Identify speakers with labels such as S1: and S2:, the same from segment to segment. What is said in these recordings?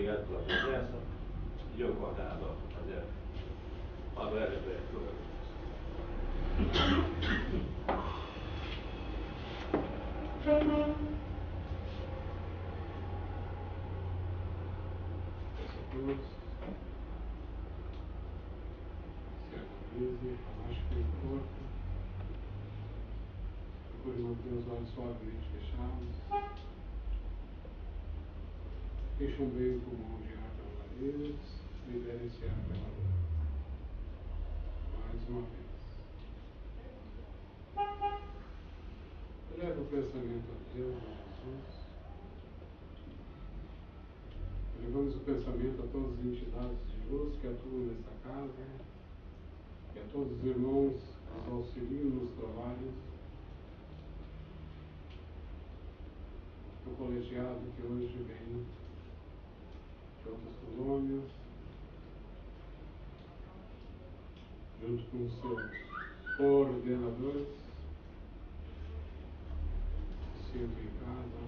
S1: obrigado pela presença. E eu, coordenador, por fazer uma breve abertura.
S2: Procure manter os olhos suavemente fechados. Deixe um meio pulmão de ar pelo nariz. Libere esse ar pela boca. Mais uma vez. Eleva o pensamento a Deus, a Jesus. Elevamos o pensamento a todas as entidades de luz que atuam nesta casa, e a todos os irmãos que nos auxiliam nos trabalhos, o colegiado que hoje vem de outras colônias, junto com os seus coordenadores, sempre em casa.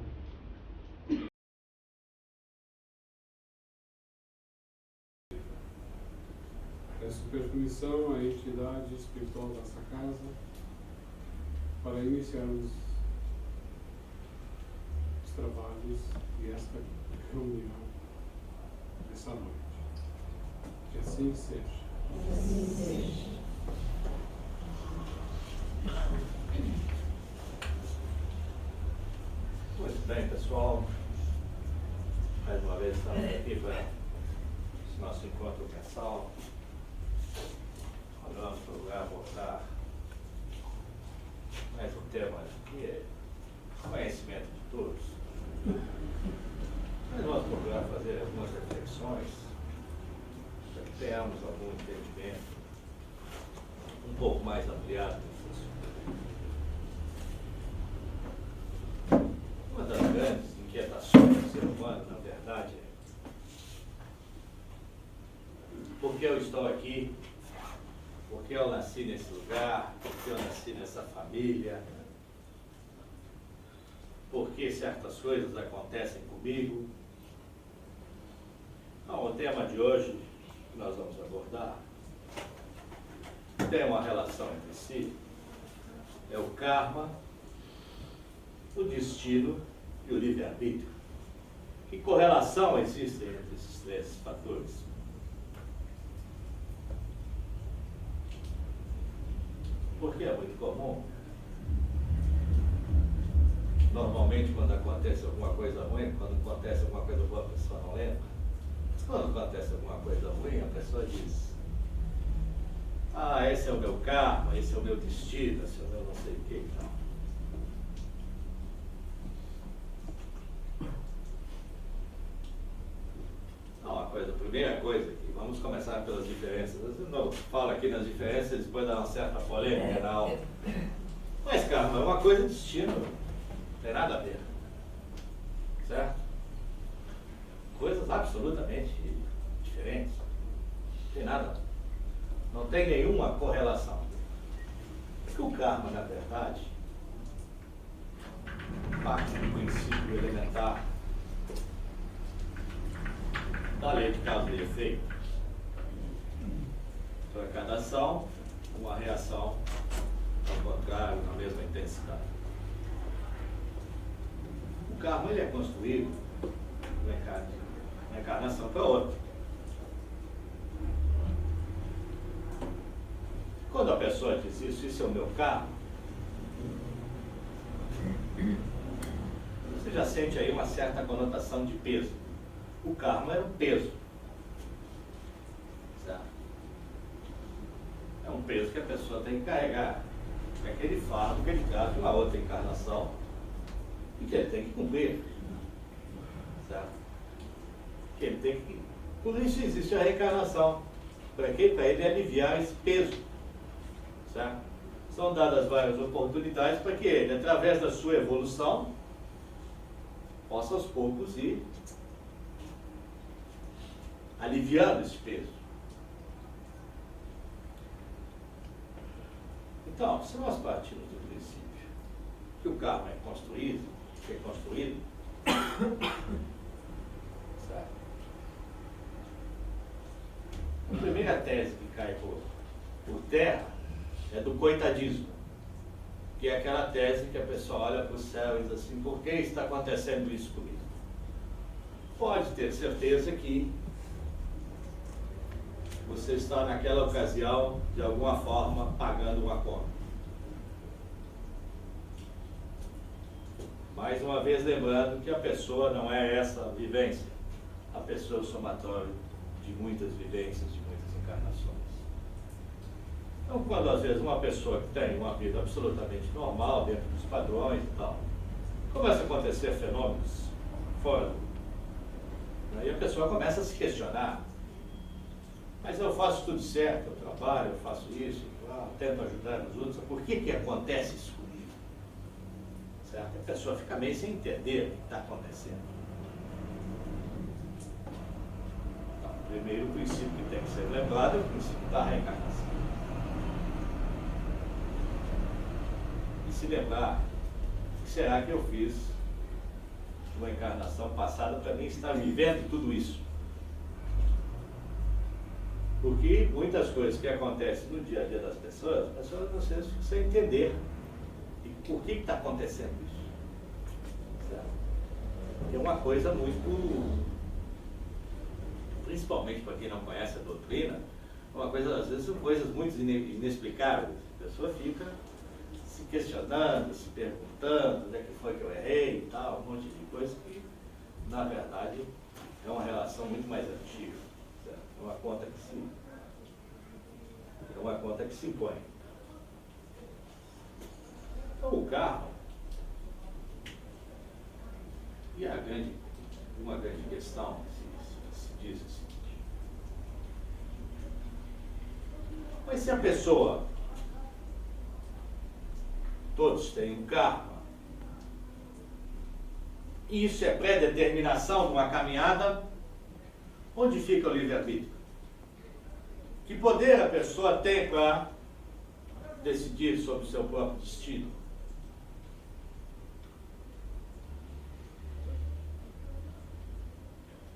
S2: Peço permissão à entidade espiritual dessa casa para iniciarmos os trabalhos e esta reunião dessa noite. Que assim seja.
S3: Que assim seja.
S1: Muito bem, pessoal. Mais uma vez estamos aqui para esse nosso encontro mensal. Vamos procurar abordar mais um tema que é conhecimento de todos. Mas vamos procurar fazer algumas reflexões para que tenhamos algum entendimento um pouco mais ampliado desse assunto. Uma das grandes inquietações do ser humano, na verdade, é por que eu estou aqui? Por que eu nasci nesse lugar? Por que eu nasci nessa família? Por que certas coisas acontecem comigo? Então, o tema de hoje que nós vamos abordar tem uma relação entre si. É o karma, o destino e o livre-arbítrio. Que correlação existe entre esses três fatores? Porque é muito comum, normalmente quando acontece alguma coisa ruim, quando acontece alguma coisa boa, a pessoa não lembra. Quando acontece alguma coisa ruim, a pessoa diz: ah, esse é o meu karma, esse é o meu destino, esse é o meu não sei o que e tal. Então, a primeira coisa, que vamos começar pelas diferenças. Eu não falo aqui nas diferenças, depois dá uma certa polêmica na aula. Mas karma é uma coisa, destino não tem nada a ver. Certo? Coisas absolutamente diferentes. Não tem nada. Não tem nenhuma correlação. Porque o karma, na verdade, parte do princípio elementar da lei de causa e efeito. Para cada ação, uma reação ao contrário, na mesma intensidade. O karma ele é construído de uma encarnação para outra. Quando a pessoa diz isso é o meu karma, você já sente aí uma certa conotação de peso. O karma é um peso. Certo? É um peso que a pessoa tem que carregar. É aquele fardo que ele traz de uma outra encarnação e que ele tem que cumprir. Certo? Que ele tem que... Por isso existe a reencarnação. Para quê? Para ele aliviar esse peso. Certo? São dadas várias oportunidades para que ele, através da sua evolução, possa aos poucos ir aliviando esse peso. Então, se nós partimos do princípio que o karma é construído, certo? tese que cai por terra é do coitadismo, que é aquela tese que a pessoa olha para o céu e diz assim, por que está acontecendo isso comigo? Pode ter certeza que você está naquela ocasião, de alguma forma, pagando uma conta. Mais uma vez lembrando que a pessoa não é essa vivência, a pessoa é o somatório de muitas vivências, de muitas encarnações. Então, quando às vezes uma pessoa que tem uma vida absolutamente normal, dentro dos padrões e tal, começa a acontecer fenômenos fora do... Aí a pessoa começa a se questionar, mas eu faço tudo certo, eu trabalho, eu faço isso, eu tento ajudar os outros, por que acontece isso comigo? Certo? A pessoa fica meio sem entender o que está acontecendo. Então, o primeiro princípio que tem que ser lembrado é o princípio da reencarnação. E se lembrar, o que será que eu fiz numa encarnação passada para mim estar vivendo tudo isso? Porque muitas coisas que acontecem no dia a dia das pessoas, as pessoas vocês precisam entender e por que está acontecendo isso. Certo? É uma coisa muito, principalmente para quem não conhece a doutrina, uma coisa, às vezes são coisas muito inexplicáveis. A pessoa fica se questionando, se perguntando onde é que foi que eu errei e tal, um monte de coisa que, na verdade, é uma relação muito mais antiga. Certo? É uma conta que se impõe. Então, o karma, e uma grande questão, se diz o seguinte, mas se a pessoa, todos têm um karma, e isso é pré-determinação de uma caminhada, onde fica o livre-arbítrio? Que poder a pessoa tem para decidir sobre o seu próprio destino?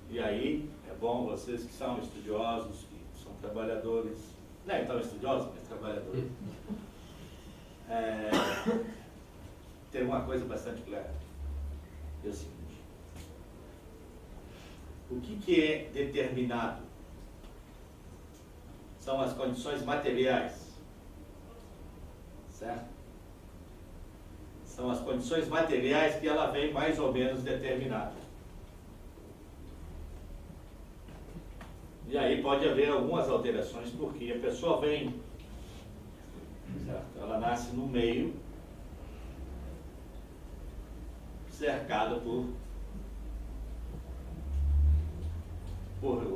S1: E aí, é bom vocês que são estudiosos, que são trabalhadores, não é tão estudiosos, mas trabalhadores, ter uma coisa bastante clara. É o seguinte, o que é determinado? São as condições materiais, certo? São as condições materiais que ela vem mais ou menos determinada. E aí pode haver algumas alterações, porque a pessoa vem, certo? Ela nasce no meio, cercada por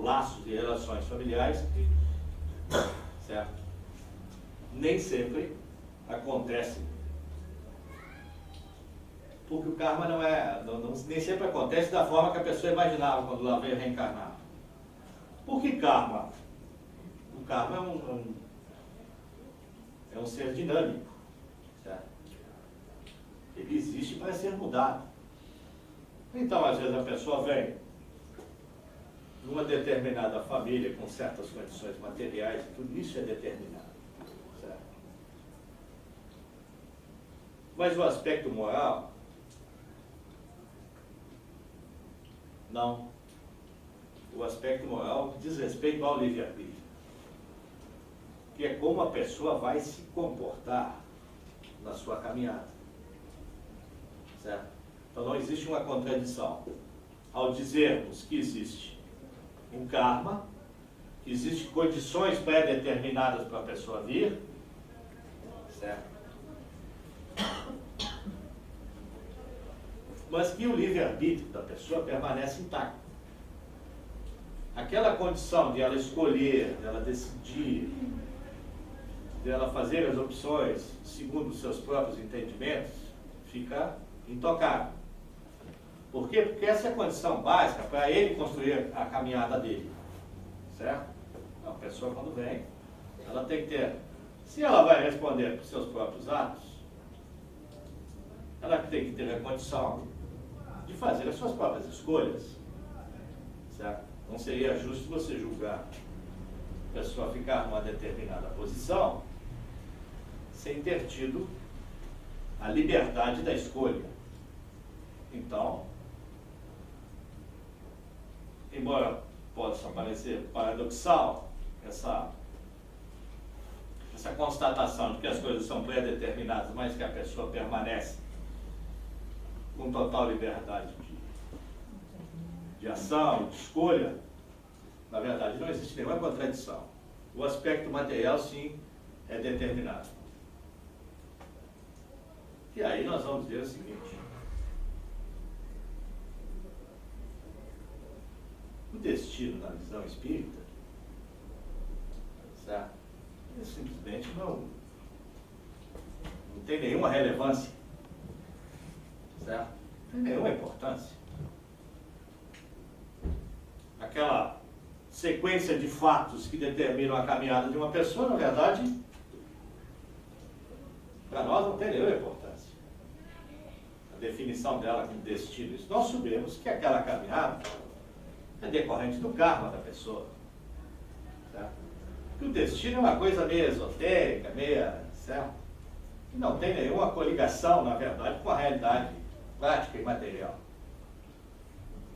S1: laços de relações familiares que, certo? Nem sempre acontece, porque o karma nem sempre acontece da forma que a pessoa imaginava quando ela veio reencarnar. Por que karma? O karma é um ser dinâmico, certo? Ele existe para ser mudado. Então, às vezes a pessoa vem numa determinada família, com certas condições materiais, tudo isso é determinado. Certo? Mas o aspecto moral, não. O aspecto moral diz respeito ao livre-arbítrio, que é como a pessoa vai se comportar na sua caminhada. Certo? Então não existe uma contradição ao dizermos que existe um karma, que existem condições pré-determinadas para a pessoa vir, certo? Mas que o livre-arbítrio da pessoa permanece intacto. Aquela condição de ela escolher, de ela decidir, de ela fazer as opções segundo os seus próprios entendimentos, fica intocável. Por quê? Porque essa é a condição básica para ele construir a caminhada dele. Certo? A pessoa, quando vem, ela tem que ter... Se ela vai responder por seus próprios atos, ela tem que ter a condição de fazer as suas próprias escolhas. Certo? Não seria justo você julgar a pessoa ficar numa determinada posição sem ter tido a liberdade da escolha. Então, embora possa parecer paradoxal essa constatação de que as coisas são pré-determinadas, mas que a pessoa permanece com total liberdade de ação, de escolha, na verdade não existe nenhuma contradição. O aspecto material, sim, é determinado. E aí nós vamos dizer o seguinte: o destino na visão espírita, certo? Ele simplesmente não tem nenhuma relevância, certo? Não tem nenhuma importância. Aquela sequência de fatos que determinam a caminhada de uma pessoa, na verdade, para nós não tem nenhuma importância. A definição dela como destino, isso nós sabemos que aquela caminhada é decorrente do karma da pessoa, certo? Que o destino é uma coisa meio esotérica, certo? Que não tem nenhuma coligação, na verdade, com a realidade prática e material.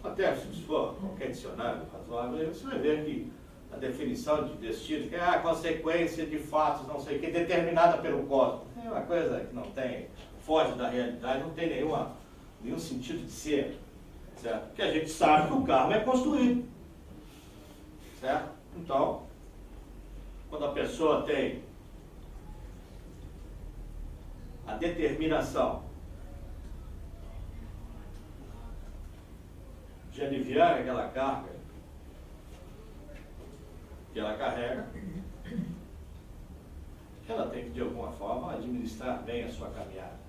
S1: Até se for qualquer dicionário razoável, você vai ver que a definição de destino, que é a consequência de fatos, não sei o que, determinada pelo cosmos. É uma coisa que não tem, foge da realidade, não tem nenhum sentido de ser, certo? Porque a gente sabe que o karma é construído, certo? Então, quando a pessoa tem a determinação de aliviar aquela carga que ela carrega, ela tem que, de alguma forma, administrar bem a sua caminhada,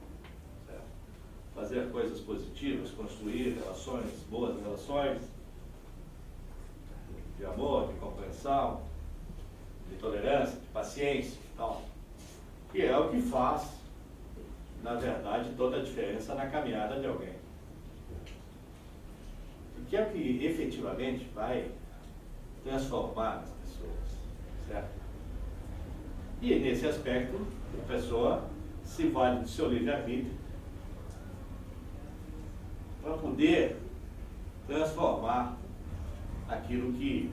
S1: certo? Fazer coisas positivas, construir relações, boas relações, de amor, de compreensão, de tolerância, de paciência e tal. Que é o que faz, na verdade, toda a diferença na caminhada de alguém. Que é o que efetivamente vai transformar as pessoas, certo? E nesse aspecto, a pessoa se vale do seu livre-arbítrio para poder transformar aquilo que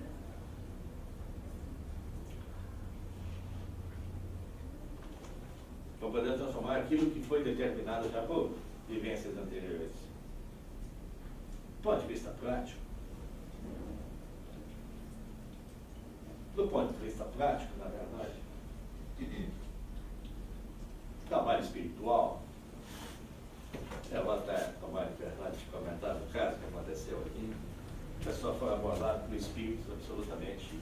S1: foi determinado já por vivências anteriores. Do ponto de vista prático, na verdade, trabalho espiritual, eu vou até tomar a liberdade de comentar o caso que aconteceu aqui. A pessoa foi abordada por espíritos absolutamente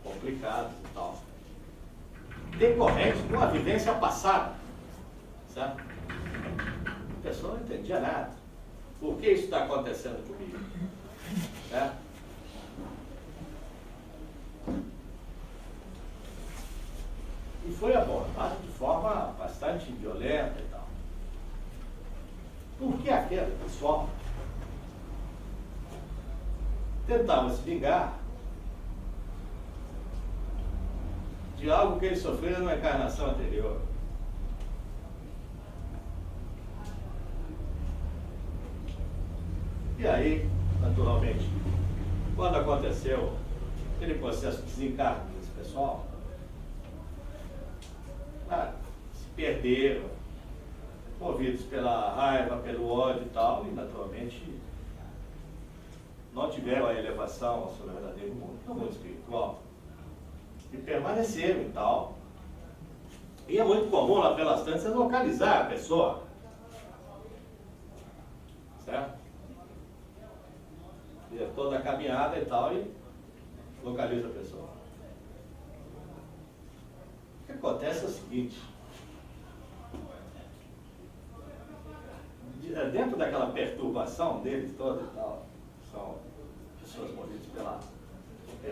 S1: complicados e tal, decorrente de uma vivência passada, certo? A pessoa não entendia nada. Por que isso está acontecendo comigo? Certo? E foi abordado de forma bastante violenta e tal. Por que aquele pessoal tentava se vingar de algo que ele sofreu numa encarnação anterior? E aí, naturalmente, quando aconteceu aquele processo de desencargo desse pessoal, se perderam, movidos pela raiva, pelo ódio e tal, e naturalmente não tiveram a elevação ao seu verdadeiro mundo, no mundo espiritual, e permaneceram e tal. E é muito comum lá pelas tantas localizar a pessoa, certo? E toda a caminhada e tal, e localiza a pessoa. O que acontece é o seguinte: dentro daquela perturbação deles toda e tal, são pessoas movidas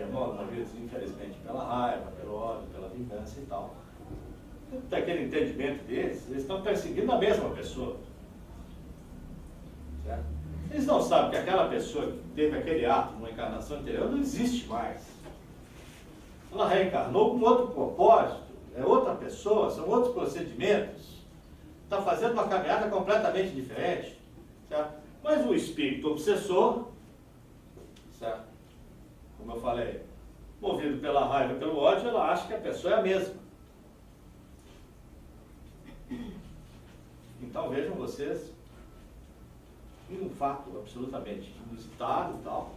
S1: movidas infelizmente pela raiva, pelo ódio, pela vingança e tal. Dentro daquele entendimento deles, eles estão perseguindo a mesma pessoa, certo? Eles não sabem que aquela pessoa que teve aquele ato numa encarnação anterior não existe mais. ela reencarnou com outro propósito, é outra pessoa, são outros procedimentos, está fazendo uma caminhada completamente diferente, certo? Mas o espírito obsessor, certo? Como eu falei, movido pela raiva e pelo ódio, ela acha que a pessoa é a mesma. Então vejam vocês, um fato absolutamente inusitado e tal,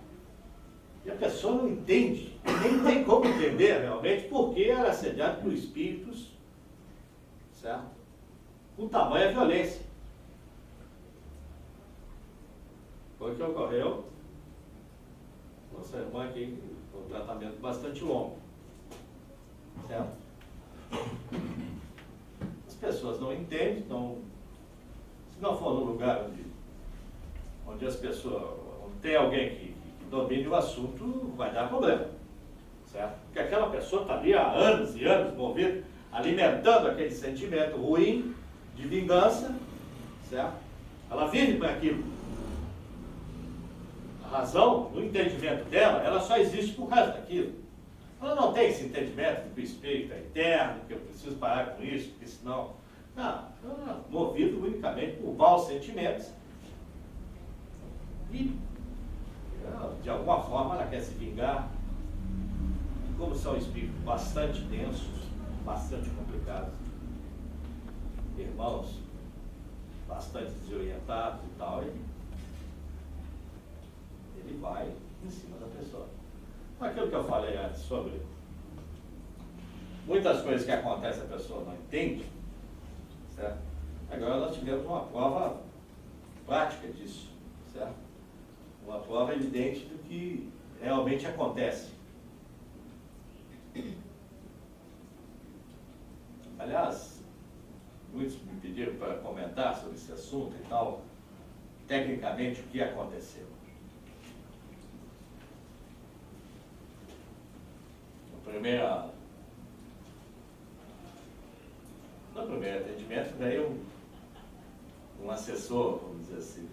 S1: e a pessoa não entende, nem tem como entender realmente porque era assediada por espíritos, certo? Com tamanha violência. Foi o que ocorreu com essa irmã aqui, com um tratamento bastante longo, certo? As pessoas não entendem, então, se não for num lugar onde as pessoas, onde tem alguém que domine o assunto, vai dar problema, certo? Porque aquela pessoa está ali há anos e anos movida, alimentando aquele sentimento ruim de vingança, certo? Ela vive com aquilo. A razão, no entendimento dela, ela só existe por causa daquilo. Ela não tem esse entendimento de que o espírito é eterno, que eu preciso parar com isso, porque senão... Não, ela é movida unicamente por maus sentimentos. E, de alguma forma, ela quer se vingar. Como são espíritos bastante densos, bastante complicados, irmãos bastante desorientados e tal, ele vai em cima da pessoa. Aquilo que eu falei antes sobre muitas coisas que acontecem a pessoa não entende, certo? Agora nós tivemos uma prova prática disso, certo? Uma prova evidente do que realmente acontece. Aliás, muitos me pediram para comentar sobre esse assunto e tal, tecnicamente o que aconteceu. No primeiro atendimento veio um assessor, vamos dizer assim,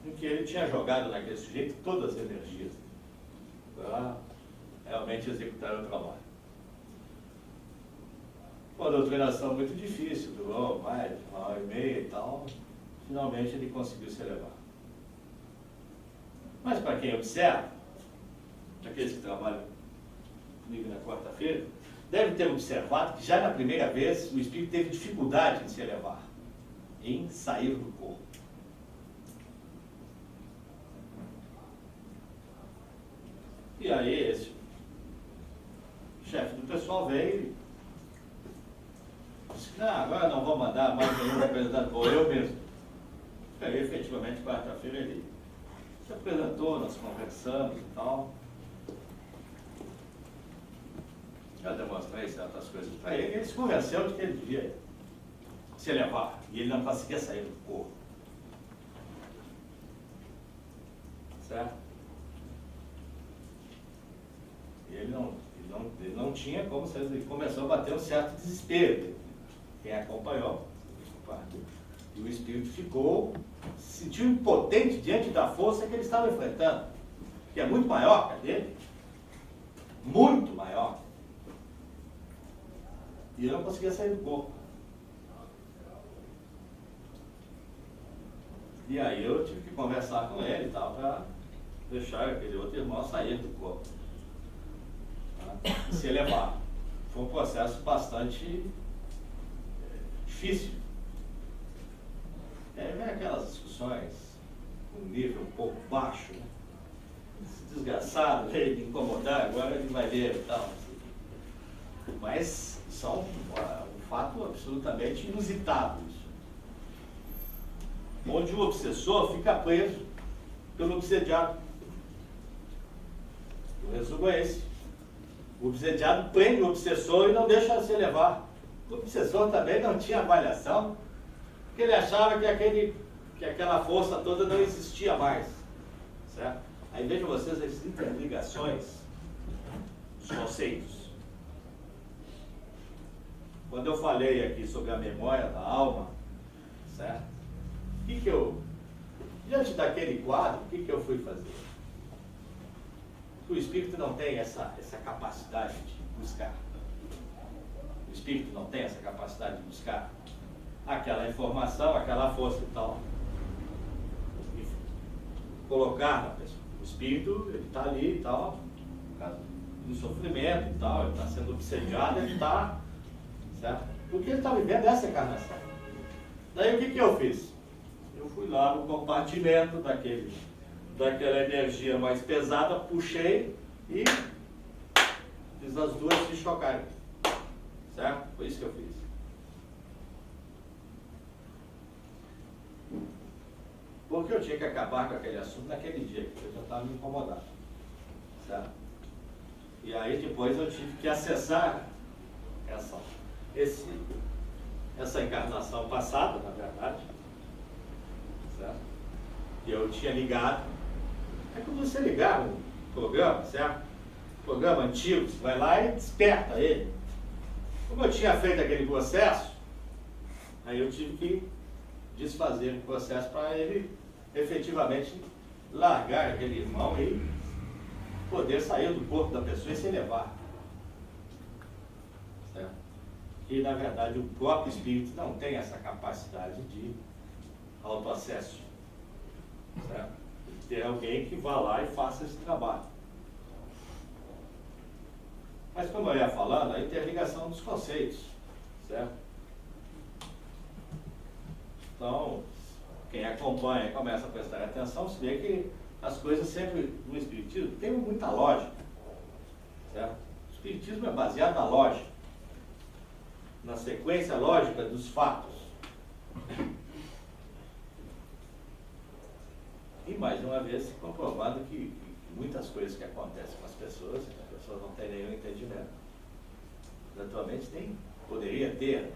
S1: em que ele tinha jogado naquele sujeito todas as energias para realmente executar o trabalho. Uma doutrinação muito difícil, durou mais de 1h30 e tal, finalmente ele conseguiu se elevar. Mas para quem observa, aqueles que trabalham comigo na quarta-feira, deve ter observado que já na primeira vez o espírito teve dificuldade em se elevar, em sair do corpo. E aí esse chefe do pessoal veio e disse que agora não vou mandar mais nenhum representante, vou eu mesmo. E aí efetivamente quarta-feira ele se apresentou, nós conversamos e tal. Eu demonstrei certas coisas para ele e ele se convenceu de que ele devia se elevar. E ele não conseguia sair do corpo. Certo? E ele não tinha como sair. Ele começou a bater um certo desespero. Quem acompanhou, e o espírito se sentiu impotente diante da força que ele estava enfrentando, que é muito maior que a dele, muito maior. E ele não conseguia sair do corpo. E aí eu tive que conversar com ele e tal, para deixar aquele outro irmão sair do corpo. Tá? E se elevar. Foi um processo bastante difícil. E aí vem aquelas discussões com um nível um pouco baixo, né? Esse desgraçado veio me incomodar, agora ele vai ver e tal. Assim. Mas são um fato absolutamente inusitado isso. Onde o obsessor fica preso pelo obsediado. O resumo é esse. O obsediado prende o obsessor e não deixa se elevar. O obsessor também não tinha avaliação, porque ele achava que aquela força toda não existia mais. Certo? Aí vejam vocês as interligações dos conceitos. Quando eu falei aqui sobre a memória da alma, certo? Diante daquele quadro, o que eu fui fazer? que o espírito não tem essa capacidade de buscar. O espírito não tem essa capacidade de buscar aquela informação, aquela força e tal. E colocar na pessoa. O espírito, ele está ali e tal, por causa do sofrimento e tal, ele está sendo obsediado, ele está, certo? Porque ele está vivendo essa encarnação. Daí o que eu fiz? Eu fui lá no compartimento daquela energia mais pesada, puxei e fiz as duas se chocarem. Certo? Foi isso que eu fiz. Porque eu tinha que acabar com aquele assunto naquele dia, porque eu já estava me incomodando. Certo? E aí depois eu tive que acessar essa encarnação passada, na verdade. Certo? Que eu tinha ligado. É como você ligar um programa, certo? Programa antigo, você vai lá e desperta ele. Como eu tinha feito aquele processo, aí eu tive que desfazer o processo para ele efetivamente largar aquele irmão e poder sair do corpo da pessoa e se elevar. Certo? E na verdade o próprio espírito não tem essa capacidade de autoacesso. Certo? Ter alguém que vá lá e faça esse trabalho. Mas como eu ia falando, a interligação dos conceitos, certo? Então, quem acompanha e começa a prestar atenção, se vê que as coisas sempre no Espiritismo tem muita lógica, certo? O Espiritismo é baseado na lógica, na sequência lógica dos fatos. E mais uma vez se comprovando que muitas coisas que acontecem com as pessoas não têm nenhum entendimento. Naturalmente poderia ter.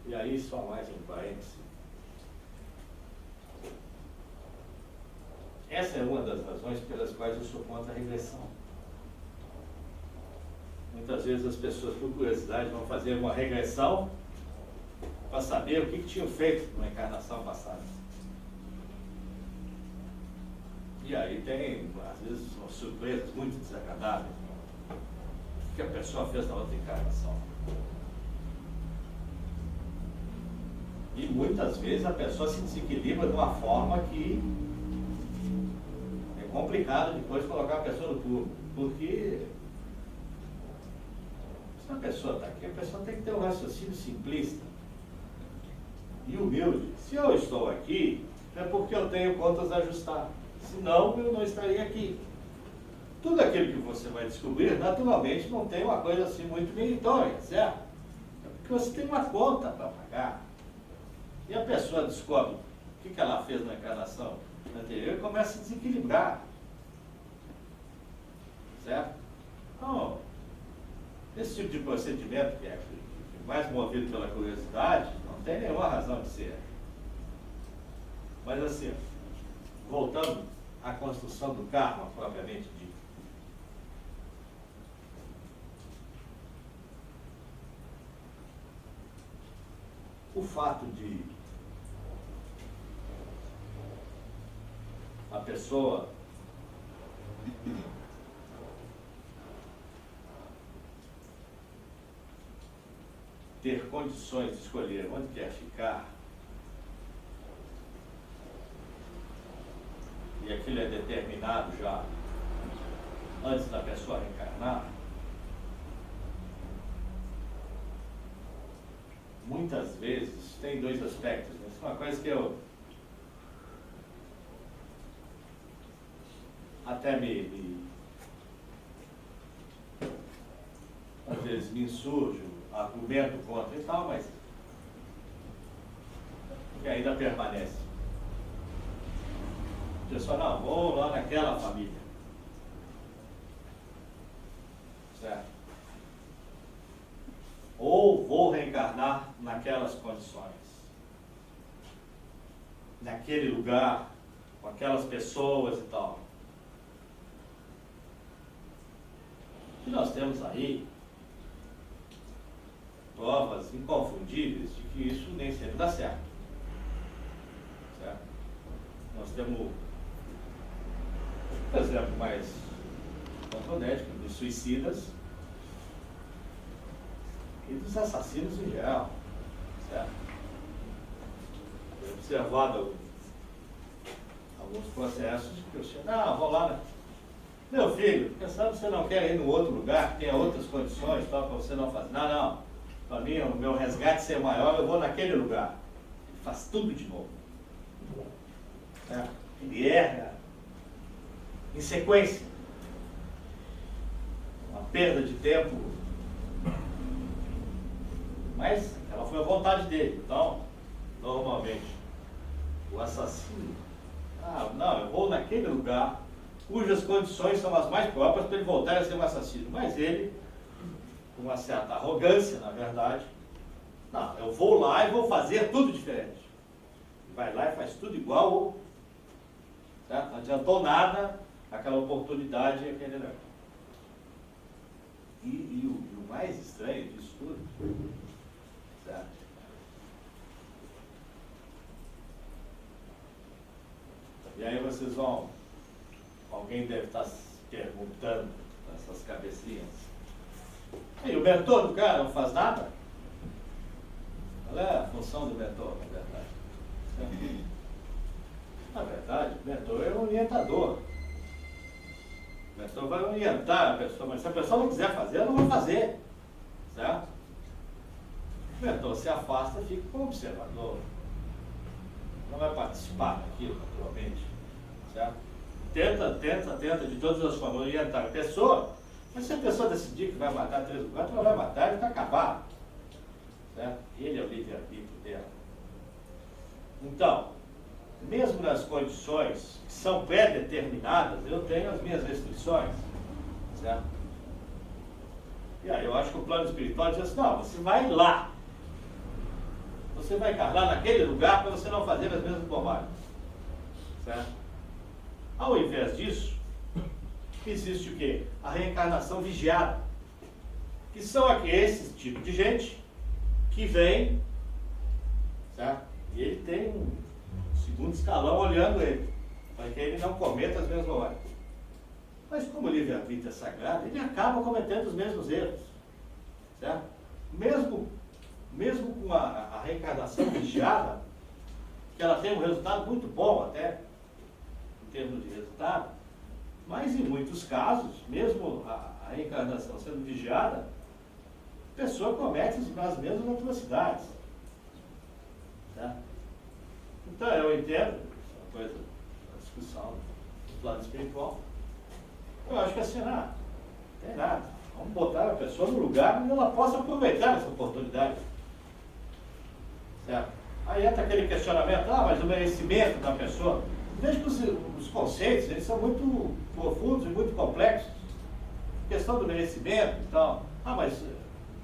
S1: E aí só mais um parêntese. Essa é uma das razões pelas quais eu sou contra a regressão. Muitas vezes as pessoas, por curiosidade, vão fazer uma regressão para saber o que tinham feito na encarnação passada. E aí tem, às vezes, umas surpresas muito desagradáveis. O que a pessoa fez na outra encarnação. E muitas vezes a pessoa se desequilibra de uma forma que é complicado depois colocar a pessoa no público. Porque se a pessoa está aqui, a pessoa tem que ter um raciocínio simplista e humilde. Se eu estou aqui, é porque eu tenho contas a ajustar. Senão, eu não estaria aqui. Tudo aquilo que você vai descobrir, naturalmente, não tem uma coisa assim muito meritória, certo? É porque você tem uma conta para pagar. E a pessoa descobre o que ela fez na encarnação anterior e começa a se desequilibrar. Certo? Então, esse tipo de procedimento, que é mais movido pela curiosidade, não tem nenhuma razão de ser. Mas assim, voltando à construção do karma propriamente dito. O fato de a pessoa ter condições de escolher onde quer ficar, e aquilo é determinado já antes da pessoa reencarnar, muitas vezes tem dois aspectos. Né? Isso é uma coisa que eu até às vezes me insurjo, argumento contra e tal, mas que ainda permanece. A pessoa, não, vou lá naquela família. Certo? Ou vou reencarnar naquelas condições. Naquele lugar, com aquelas pessoas e tal. E nós temos aí provas inconfundíveis de que isso nem sempre dá certo. temos, por exemplo, mais contundente, dos suicidas e dos assassinos em geral, certo? Eu observado alguns processos que eu chego, vou lá, né? Meu filho, pensando que você não quer ir no outro lugar, que tenha outras condições, tal, para você não fazer. Não. Para mim, o meu resgate ser maior, eu vou naquele lugar. Ele faz tudo de novo. Certo? Ele erra em sequência. Uma perda de tempo. Mas ela foi a vontade dele. Então, normalmente, o assassino, não, eu vou naquele lugar cujas condições são as mais próprias para ele voltar a ser um assassino. Mas ele, com uma certa arrogância, na verdade, não, eu vou lá e vou fazer tudo diferente. Vai lá e faz tudo igual, certo? Não adiantou nada aquela oportunidade e aquele negócio. E o mais estranho disso tudo, certo? E aí vocês vão... Alguém deve estar se perguntando nessas cabecinhas. E o mentor do cara não faz nada? Qual é a função do mentor, na verdade? Na verdade, o mentor é um orientador. O mentor vai orientar a pessoa, mas se a pessoa não quiser fazer, ela não vai fazer. Certo? O mentor se afasta e fica como observador. Não vai participar daquilo, naturalmente. Certo? Tenta de todas as formas orientar a pessoa, mas se a pessoa decidir que vai matar 3 ou 4, ela vai matar e está acabado. Certo? Ele é o livre-arbítrio dela. Então, mesmo nas condições que são pré-determinadas, eu tenho as minhas restrições. Certo? E aí eu acho que o plano espiritual diz assim, não, você vai lá. Você vai lá naquele lugar para você não fazer as mesmas bobagens. Certo? Ao invés disso, existe o quê? A reencarnação vigiada. Que são esse tipo de gente que vem, certo? E ele tem um segundo escalão olhando ele, para que ele não cometa as mesmas bobagens. Mas como o livre-arbítrio é sagrado, ele acaba cometendo os mesmos erros. Certo? Mesmo com a reencarnação vigiada, que ela tem um resultado muito bom até, em termos de resultado, mas em muitos casos, mesmo a reencarnação sendo vigiada, a pessoa comete as mesmas atrocidades. Certo? Então eu entendo, essa coisa, a discussão do plano espiritual, eu acho que assim, não tem nada. Vamos botar a pessoa no lugar onde ela possa aproveitar essa oportunidade. Certo? Aí entra aquele questionamento, mas o merecimento da pessoa. Veja que os conceitos, eles são muito profundos e muito complexos. A questão do merecimento e tal. Mas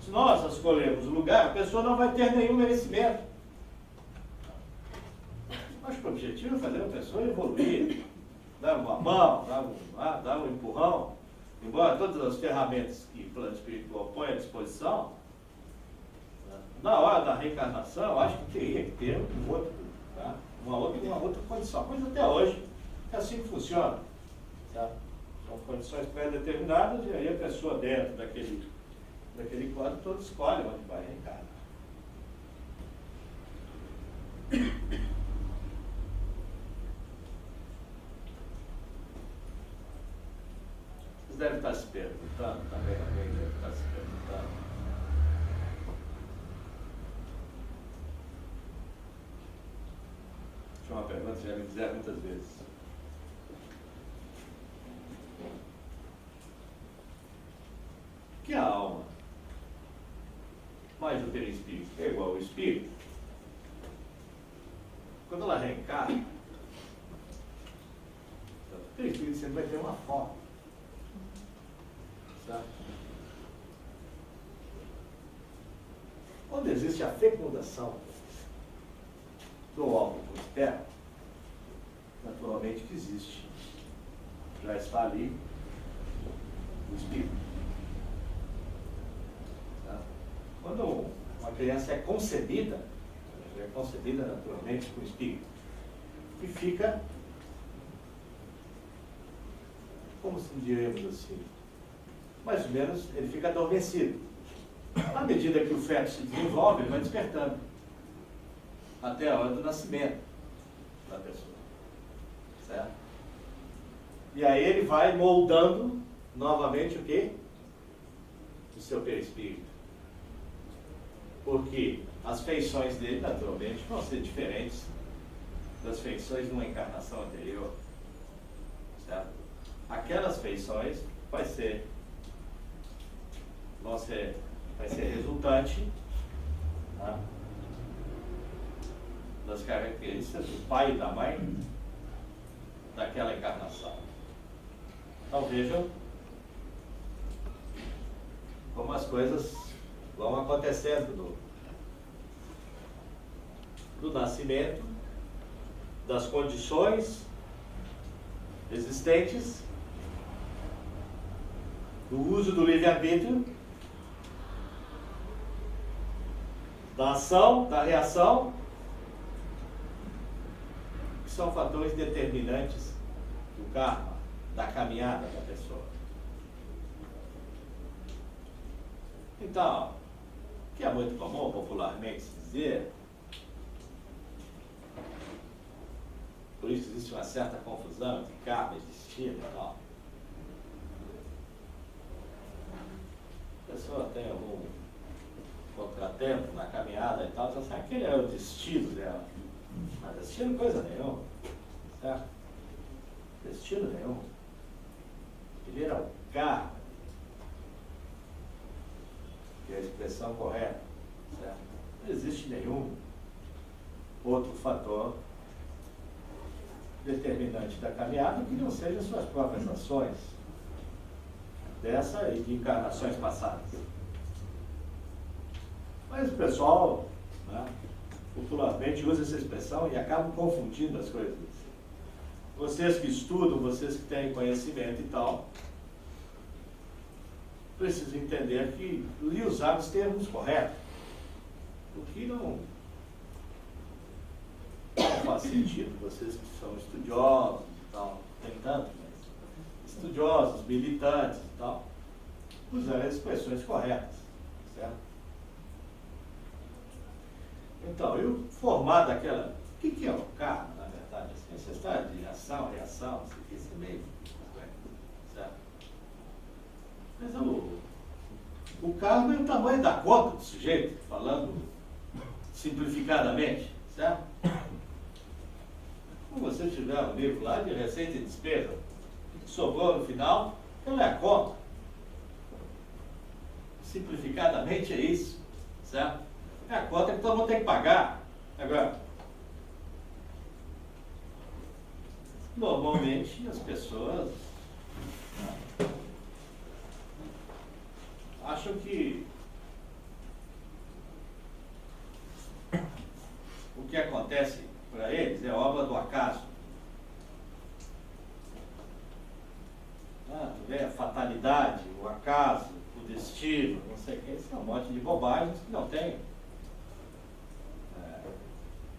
S1: se nós escolhermos o lugar, a pessoa não vai ter nenhum merecimento. Acho que o objetivo é fazer a pessoa evoluir, dar uma mão, dar um empurrão. Embora todas as ferramentas que o plano espiritual põe à disposição, na hora da reencarnação, eu acho que teria que ter uma outra condição. Mas até hoje é assim que funciona. Tá? São condições pré-determinadas e aí a pessoa dentro daquele quadro todo escolhe onde vai reencarnar. Vocês devem estar se perguntando, também alguém deve estar se perguntando. Deixa eu uma pergunta que já me fizeram muitas vezes. Que a alma, mais o perispírito, é igual ao espírito, quando ela reencarna, o perispírito sempre vai ter uma forma. Certo? Quando existe a fecundação do óvulo do esperma, naturalmente que existe, já está ali o espírito. Certo? Quando uma criança é concebida naturalmente com o espírito, e fica como se diremos assim, mais ou menos ele fica adormecido. À medida que o feto se desenvolve, ele vai despertando até a hora do nascimento da pessoa, certo? E aí ele vai moldando novamente o quê? O seu perispírito. Porque as feições dele, naturalmente, vão ser diferentes das feições de uma encarnação anterior, certo? Aquelas feições vai ser resultante, tá, das características do pai e da mãe daquela encarnação. Então vejam como as coisas vão acontecendo do nascimento, das condições existentes, do uso do livre-arbítrio, da ação, da reação, que são fatores determinantes do karma, da caminhada da pessoa. Então, o que é muito comum popularmente se dizer, por isso existe uma certa confusão entre karma e destino e tal. A pessoa tem algum contratempo na caminhada e tal, você sabe que aquele é o destino dela. Mas destino coisa nenhuma, certo? Destino nenhum. Ele era o karma, que é a expressão correta, certo? Não existe nenhum outro fator determinante da caminhada que não seja suas próprias ações, dessa e de encarnações passadas. Mas o pessoal, né, popularmente usa essa expressão e acabam confundindo as coisas. Vocês que estudam, vocês que têm conhecimento e tal, precisam entender que e usar os termos corretos, o que não faz sentido. Vocês que são estudiosos e tal, tem tanto, mas estudiosos, militantes e tal, usar as expressões corretas, certo? Então, eu formar daquela, o que é o karma, na verdade? Assim, essa história de ação, reação, isso é meio, certo? Mas o karma é o tamanho da conta do sujeito, falando simplificadamente, certo? Se você tiver um livro lá de receita e despesa, o que sobrou no final, ela é a conta. Simplificadamente é isso, certo? É a conta que todo mundo tem que pagar. Agora, normalmente as pessoas acham que o que acontece para eles é obra do acaso. Tu vê a fatalidade, o acaso, o destino, não sei o que, isso é um monte de bobagens que não tem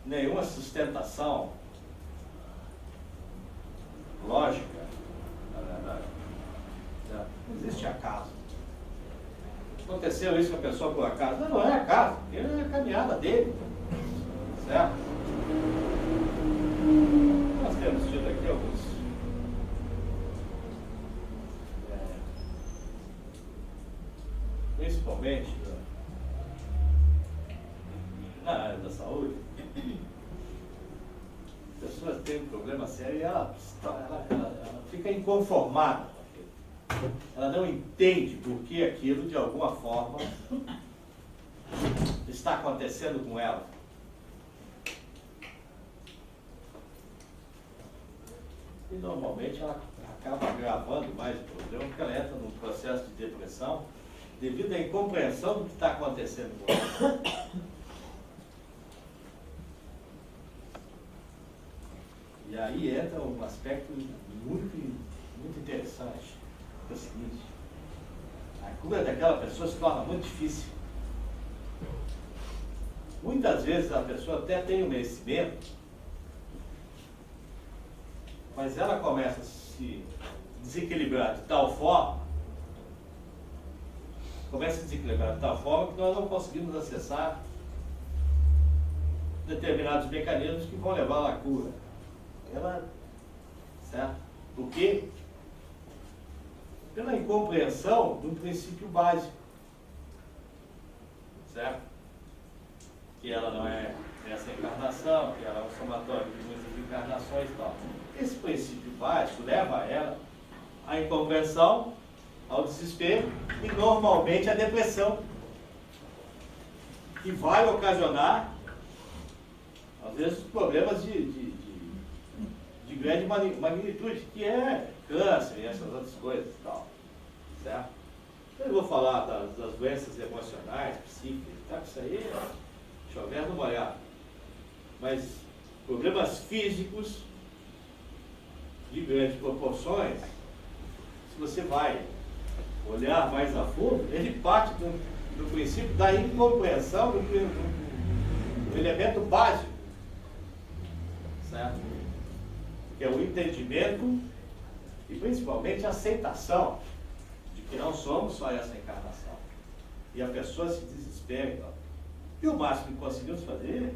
S1: nenhuma sustentação lógica, na verdade. Não existe acaso. Aconteceu isso com a pessoa por acaso? Não, não é acaso, porque é a caminhada dele, certo? Nós temos tido aqui alguns principalmente na área da saúde, pessoas têm um problema sério e ela fica inconformada com aquilo. Ela não entende por que aquilo, de alguma forma, está acontecendo com ela. E normalmente ela acaba agravando mais o problema, porque ela entra num processo de depressão devido à incompreensão do que está acontecendo com ela. E aí entra um aspecto muito interessante, que é o seguinte: a cura daquela pessoa se torna muito difícil. Muitas vezes a pessoa até tem o merecimento, mas ela começa a se desequilibrar de tal forma, começa a desequilibrar de tal forma que nós não conseguimos acessar determinados mecanismos que vão levar à cura. Certo? Por quê? Pela incompreensão de um princípio básico. Certo? Que ela não é essa encarnação, que ela é um somatório de muitas encarnações e tal. Esse princípio básico leva ela à incompreensão, ao desespero e normalmente à depressão, que vai ocasionar, às vezes, problemas de grande magnitude, que é câncer e essas outras coisas e tal. Certo? Eu vou falar das doenças emocionais, psíquicas, tá? Isso aí é chover no molhado. Mas problemas físicos de grandes proporções, se você vai olhar mais a fundo, ele parte do princípio da incompreensão do elemento básico, certo? Que é o entendimento e principalmente a aceitação de que não somos só essa encarnação. E a pessoa se desespera. Então. E o máximo que conseguimos fazer,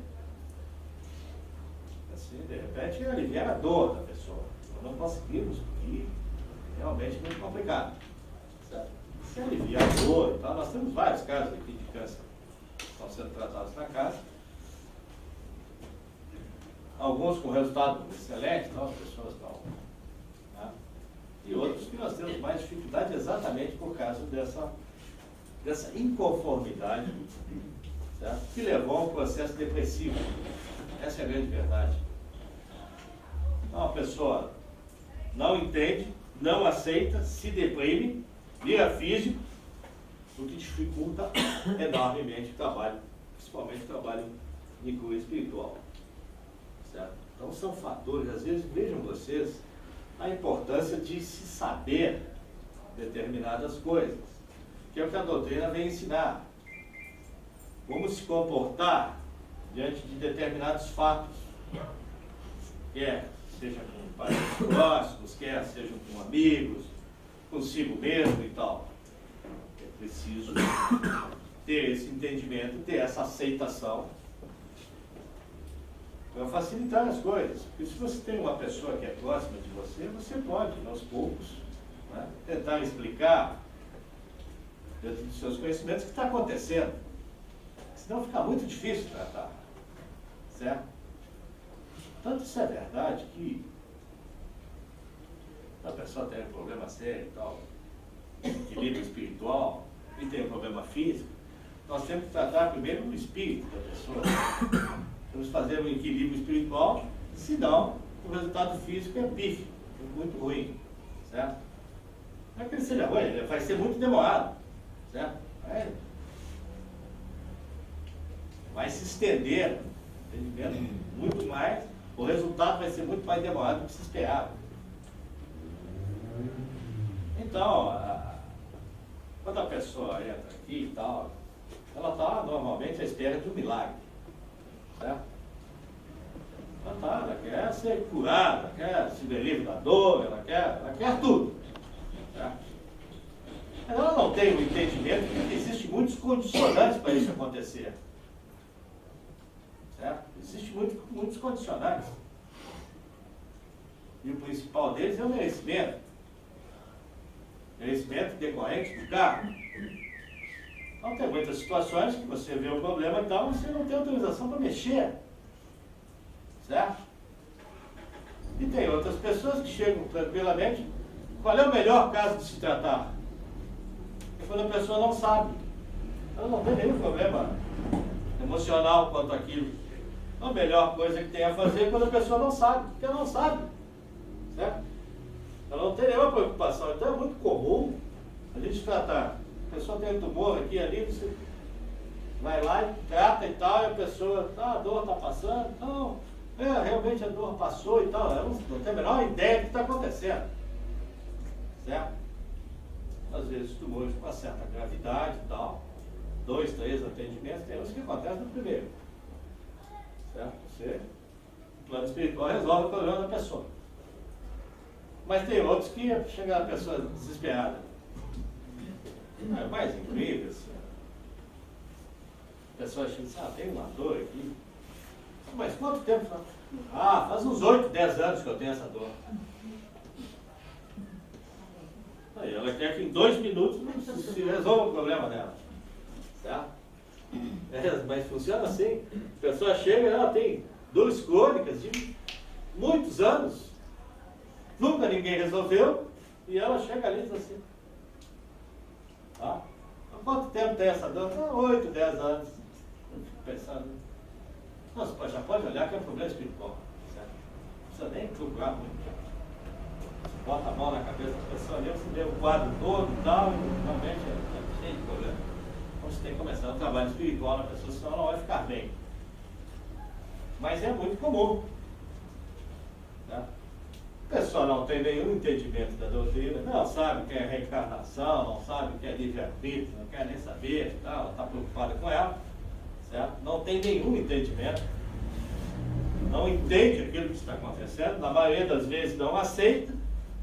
S1: assim, de repente, é aliviar a dor da pessoa. Nós não conseguimos, porque realmente é muito complicado. Certo? Se aliviar a dor e tal, nós temos vários casos aqui de câncer que estão sendo tratados na casa. Alguns com resultado excelente, então as pessoas estão. Né? E outros que nós temos mais dificuldade exatamente por causa dessa inconformidade, certo? Que levou a um processo depressivo. Essa é a grande verdade. Então a pessoa não entende, não aceita, se deprime, vira físico, o que dificulta enormemente o trabalho, principalmente o trabalho de cura espiritual. Certo? Então são fatores, às vezes vejam vocês a importância de se saber determinadas coisas, que é o que a doutrina vem ensinar. Como se comportar diante de determinados fatos, quer seja com parentes próximos, quer seja com amigos, consigo mesmo e tal. É preciso ter esse entendimento, ter essa aceitação para facilitar as coisas. Porque se você tem uma pessoa que é próxima de você, você pode, aos poucos, né, tentar explicar, dentro dos seus conhecimentos, o que está acontecendo. Senão fica muito difícil tratar. Certo? Tanto isso é verdade que a pessoa tem um problema sério e tal, equilíbrio espiritual, e tem um problema físico, nós temos que tratar primeiro o espírito da pessoa. Temos que fazer um equilíbrio espiritual, senão o resultado físico é pífio, muito ruim. Certo? Não é que ele seja ruim, vai ser muito demorado. Certo? Vai se estender, entendimento, muito mais, o resultado vai ser muito mais demorado do que se esperava. Então, quando a pessoa entra aqui e tal, ela está normalmente à espera de um milagre. Certo? Ela quer ser curada, quer se ver livre da dor, ela quer tudo. Certo? Mas ela não tem o entendimento de que existem muitos condicionantes para isso acontecer. Certo? Existem muitos condicionantes. E o principal deles é o merecimento. Merecimento decorrente do karma. Então tem muitas situações que você vê o problema e tal, você não tem autorização para mexer. Certo? E tem outras pessoas que chegam tranquilamente. Qual é o melhor caso de se tratar? É quando a pessoa não sabe. Ela não tem nenhum problema emocional quanto àquilo. A melhor coisa que tem a fazer é quando a pessoa não sabe, porque ela não sabe. Certo? Ela não tem nenhuma preocupação. Então é muito comum a gente tratar. A pessoa tem um tumor aqui ali, você vai lá e trata e tal, e a pessoa, a dor está passando, não, realmente a dor passou e tal, ela não tem a menor ideia do que está acontecendo. Certo? Às vezes tumores com uma certa gravidade e tal, 2, 3 atendimentos, tem uns que acontecem no primeiro. Certo? Você, no plano espiritual, resolve o problema da pessoa. Mas tem outros que chega a pessoa desesperada. É mais incrível, assim. A pessoa chega e diz, tem uma dor aqui. Mas quanto tempo? Faz uns 8, 10 anos que eu tenho essa dor. Aí ela quer que em 2 minutos se resolva o problema dela. Certo? Mas funciona assim. A pessoa chega e ela tem dores crônicas de muitos anos. Nunca ninguém resolveu. E ela chega ali e diz assim. Há quanto tempo tem essa dor? 8, 10 anos. Eu fico pensando. Nossa, já pode olhar que é um problema espiritual. Certo? Não precisa nem procurar muito. Bota a mão na cabeça da pessoa ali, você vê o quadro todo e tal, e realmente é cheio de problema. Então você tem que começar um trabalho espiritual na pessoa, senão ela não vai ficar bem. Mas é muito comum. Tá? A pessoa não tem nenhum entendimento da doutrina, não sabe o que é reencarnação, não sabe o que é livre-arbítrio, não quer nem saber, está preocupada com ela, certo? Não tem nenhum entendimento, não entende aquilo que está acontecendo, na maioria das vezes não aceita,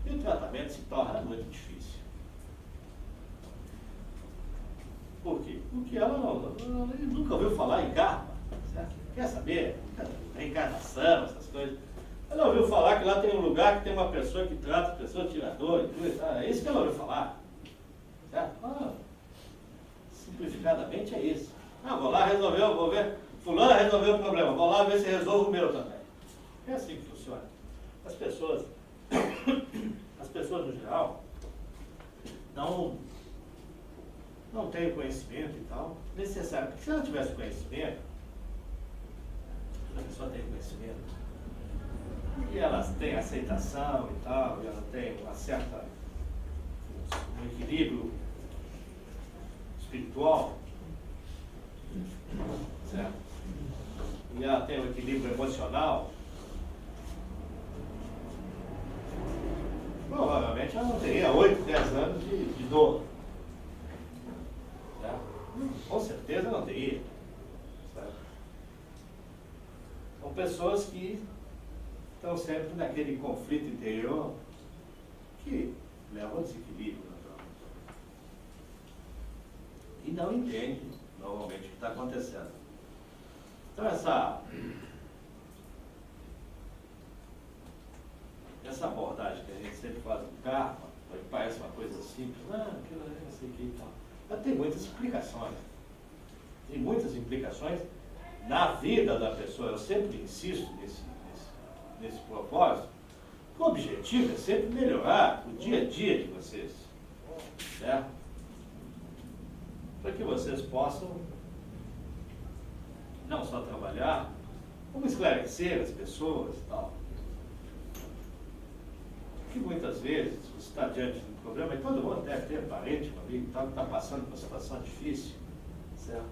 S1: e o tratamento se torna muito difícil. Por quê? Porque ela nunca ouviu falar em karma, certo? Quer saber? Reencarnação, essas coisas. Ela ouviu falar que lá tem um lugar que tem uma pessoa que trata as pessoas, tira dor e tudo. É isso que ela ouviu falar. Certo? Simplificadamente é isso. Vou lá resolver, vou ver. Fulano resolveu o problema, vou lá ver se resolve o meu também. É assim que funciona. As pessoas no geral não têm conhecimento e tal, necessário. Porque se ela tivesse conhecimento, a pessoa tem conhecimento, e elas têm aceitação e tal, e ela tem um equilíbrio espiritual, certo? E ela tem um equilíbrio emocional, provavelmente ela não teria 8, 10 anos de dor. Certo? Com certeza não teria. Certo? São pessoas que estão sempre naquele conflito interior que leva ao desequilíbrio, naturalmente. E não entende normalmente o que está acontecendo. Então essa abordagem que a gente sempre faz do karma, que parece uma coisa simples, aquilo é isso aqui e tal. Mas tem muitas explicações. Tem muitas implicações na vida da pessoa. Eu sempre insisto nesse propósito. O objetivo é sempre melhorar o dia a dia de vocês. Certo? Para que vocês possam não só trabalhar, como esclarecer as pessoas e tal. Que muitas vezes você está diante de um problema, e todo mundo deve ter parente, um amigo, que está passando por uma situação difícil, certo?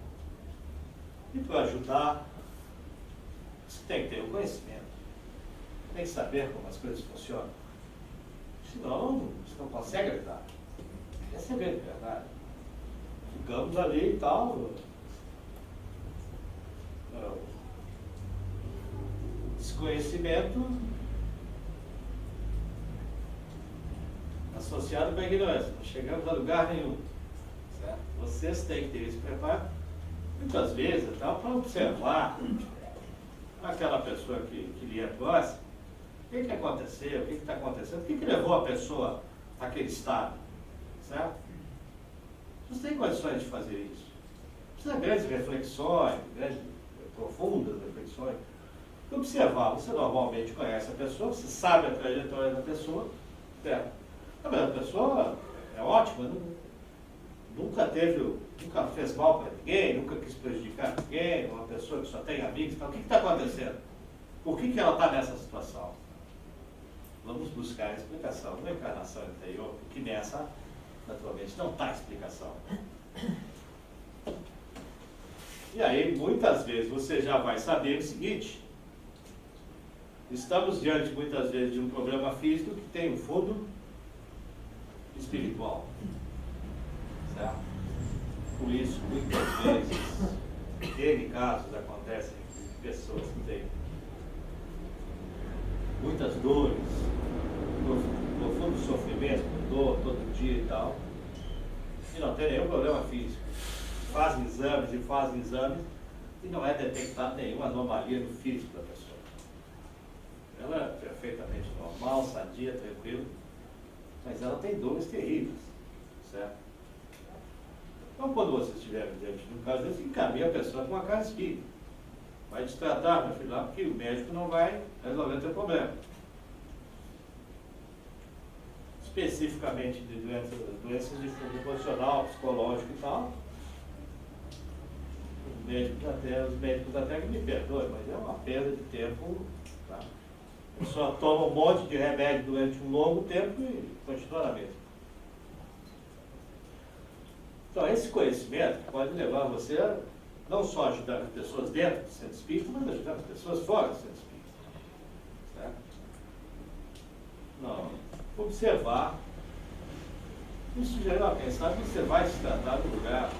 S1: E para ajudar, você tem que ter o conhecimento, tem que saber como as coisas funcionam. Senão, você não consegue ajudar. Essa é a grande verdade. Ficamos ali e tal. Desconhecimento associado com a ignorância. Não chegamos a lugar nenhum. Certo? Vocês têm que ter esse preparo, muitas vezes, para observar aquela pessoa que lhe é próxima, o que aconteceu, o que está acontecendo, o que levou a pessoa àquele estado. Certo? Você tem condições de fazer isso. Precisa de grandes reflexões, profundas reflexões. Observar, você normalmente conhece a pessoa, você sabe a trajetória da pessoa, certo? A pessoa é ótima, nunca fez mal para ninguém, nunca quis prejudicar ninguém, uma pessoa que só tem amigos, então, o que está acontecendo? Por que ela está nessa situação? Vamos buscar a explicação da encarnação anterior, porque nessa, naturalmente, não está a explicação. E aí, muitas vezes, você já vai saber o seguinte: estamos diante, muitas vezes, de um problema físico que tem um fundo espiritual. Certo? Por isso, muitas vezes, N casos acontecem de pessoas que têm muitas dores no dia e tal, e não tem nenhum problema físico. Fazem exames e não é detectada nenhuma anomalia no físico da pessoa. Ela é perfeitamente normal, sadia, tranquila, mas ela tem dores terríveis, certo? Então, quando você estiver diante de um caso desse, encaminha a pessoa com uma casa espírita. Vai destratar, meu filho, lá, porque o médico não vai resolver o teu problema. Especificamente de doenças de fundo emocional, psicológico e tal, os médicos até que me perdoem, mas é uma perda de tempo. Tá? A pessoa toma um monte de remédio durante um longo tempo e continua na mesma. Então, esse conhecimento pode levar você a não só ajudar as pessoas dentro do centro espírita, mas ajudar as pessoas fora do centro espírita. Certo? Não. Observar. Isso geral, quem sabe você vai se tratar do lugar,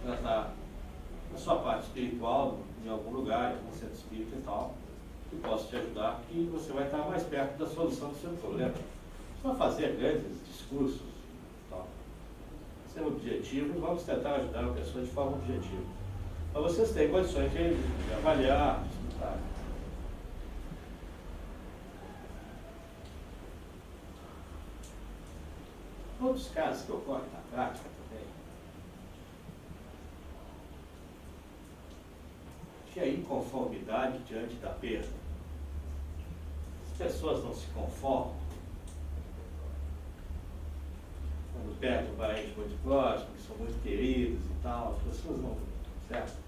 S1: tratar da sua parte espiritual em algum lugar, em algum centro espírita e tal, que possa te ajudar, que você vai estar mais perto da solução do seu problema. Você vai fazer grandes discursos e tal. Sendo objetivo, vamos tentar ajudar a pessoa de forma objetiva. Mas vocês têm condições de avaliar, de escutar. Outros casos que ocorrem na prática também, que é a inconformidade diante da perda. As pessoas não se conformam quando perdem um parente muito próximo, que são muito queridos e tal, as pessoas não, certo?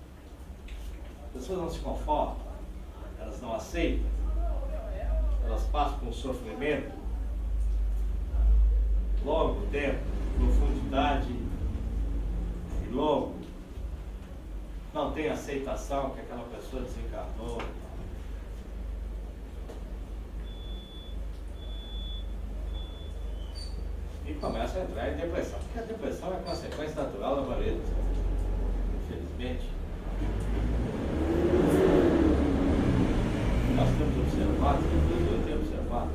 S1: As pessoas não se conformam, elas não aceitam, elas passam por um sofrimento longo tempo, profundidade e longo, não tem aceitação que aquela pessoa desencarnou. E começa a entrar em depressão, porque a depressão é consequência natural da maioria dos casos, infelizmente. Nós temos observado, eu tenho observado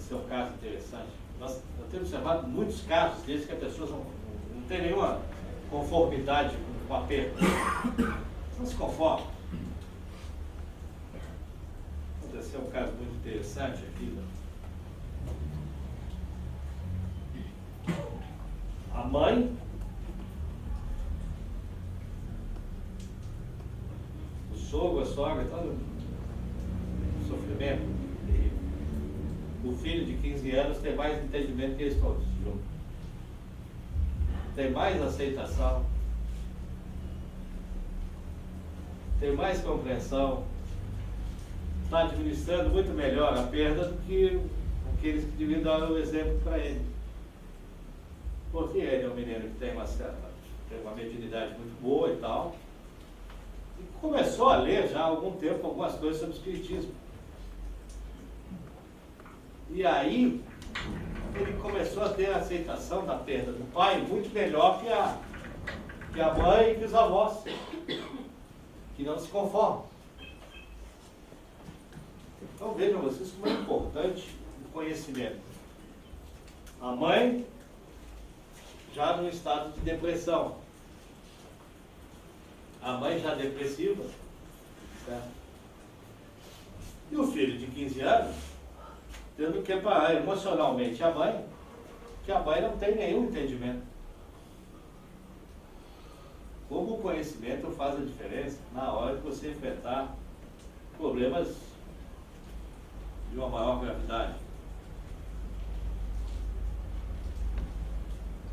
S1: que é um caso interessante. Nós temos observado muitos casos desses que a pessoa não tem nenhuma conformidade com a perda. Não se conforma. Aconteceu um caso muito interessante aqui. A mãe, o sogro, a sogra, todo um sofrimento. O filho de 15 anos tem mais entendimento que eles todos juntos. Tem mais aceitação. Tem mais compreensão. Está administrando muito melhor a perda do que aqueles que deviam dar o exemplo para ele. Porque ele é um menino que tem uma mediunidade muito boa e tal. E começou a ler já há algum tempo algumas coisas sobre o espiritismo. E aí, ele começou a ter a aceitação da perda do pai muito melhor que a mãe e que os avós, que não se conformam. Então vejam vocês como é importante o conhecimento. A mãe, já no estado de depressão. A mãe já depressiva, certo? E o filho de 15 anos, tendo que parar emocionalmente a mãe, que a mãe não tem nenhum entendimento. Como o conhecimento faz a diferença na hora de você enfrentar problemas de uma maior gravidade.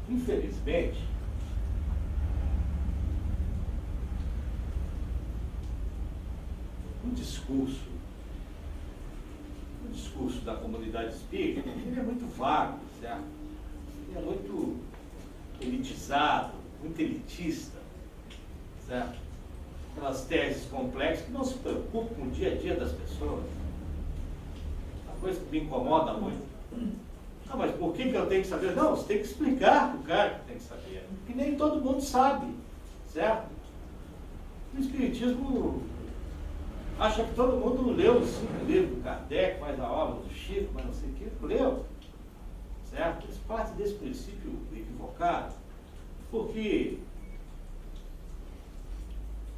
S1: Infelizmente, o discurso da comunidade espírita, ele é muito vago, certo? Ele é muito elitizado, muito elitista, certo? Aquelas teses complexas que não se preocupam com o dia a dia das pessoas. Uma coisa que me incomoda muito. Ah, mas por que eu tenho que saber? Não, você tem que explicar para o cara que tem que saber. Porque nem todo mundo sabe, certo? O Espiritismo acha que todo mundo leu os 5 livros do Kardec, mais a obra do Chico, mas não sei o que, leu. Certo? Eles partem desse princípio equivocado, porque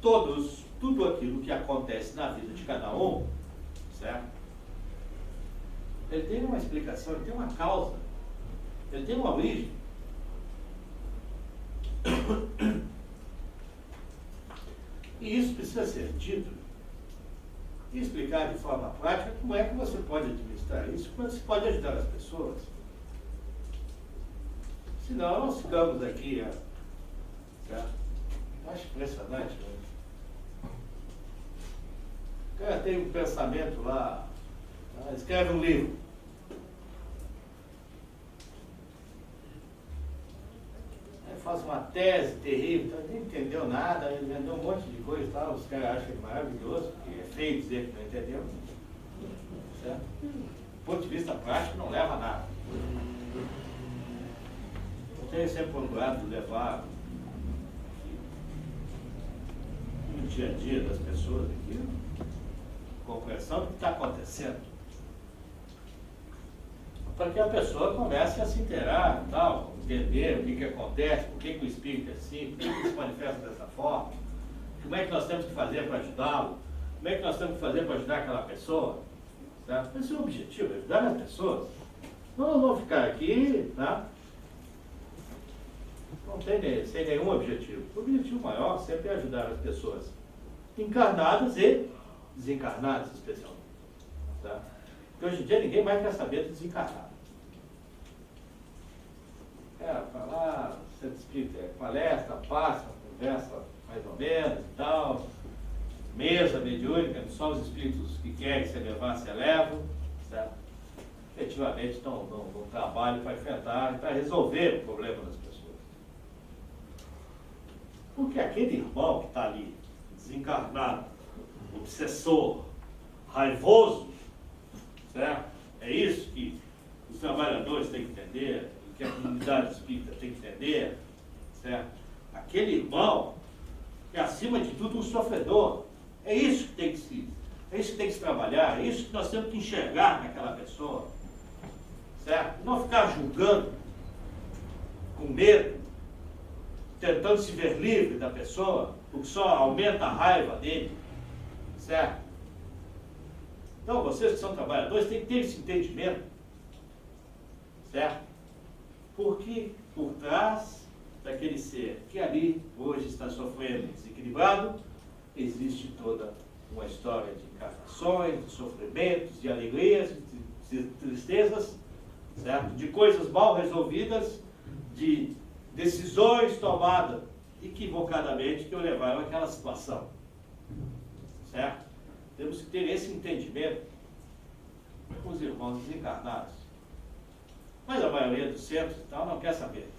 S1: tudo aquilo que acontece na vida de cada um, certo? Ele tem uma explicação, ele tem uma causa, ele tem uma origem. E isso precisa ser dito e explicar de forma prática como é que você pode administrar isso, como você pode ajudar as pessoas. Senão nós ficamos aqui, certo? Acho impressionante, né? O cara tem um pensamento lá, escreve um livro. Aí faz uma tese terrível, então não entendeu nada, ele vendeu um monte de coisa e tal, os caras acham ele maravilhoso, porque é feio dizer que não entendeu. Certo? Do ponto de vista prático não leva a nada. Eu tenho sempre procurado levar no dia a dia das pessoas aqui, compreensão do que está acontecendo, para que a pessoa comece a se inteirar, tal, entender o que acontece, por que o espírito é assim, por que ele se manifesta dessa forma, como é que nós temos que fazer para ajudá-lo, como é que nós temos que fazer para ajudar aquela pessoa, certo? Esse é o objetivo, ajudar as pessoas. Não vou ficar aqui, tá? Não tem sem nenhum objetivo. O objetivo maior sempre é ajudar as pessoas encarnadas e desencarnadas, especialmente. Tá? Porque hoje em dia ninguém mais quer saber do desencarnado. Falar, centro espírita, palestra, passa, conversa mais ou menos e tal, mesa mediúnica, só os espíritos que querem se elevar se elevam, certo? Efetivamente estão no trabalho para enfrentar e para resolver o problema das pessoas. Porque aquele irmão que está ali, desencarnado, obsessor, raivoso, certo? É isso que os trabalhadores têm que entender, que a comunidade espírita tem que entender, certo? Aquele irmão é, acima de tudo, um sofredor. É isso que tem que se trabalhar, é isso que nós temos que enxergar naquela pessoa, certo? Não ficar julgando com medo, tentando se ver livre da pessoa, o que só aumenta a raiva dele, certo? Então, vocês que são trabalhadores têm que ter esse entendimento, certo? Porque por trás daquele ser que ali hoje está sofrendo desequilibrado, existe toda uma história de encarnações, de sofrimentos, de alegrias, de tristezas, certo? De coisas mal resolvidas, de decisões tomadas equivocadamente que o levaram àquela situação, certo? Temos que ter esse entendimento com os irmãos desencarnados. Mas a maioria dos centros e tal não quer saber.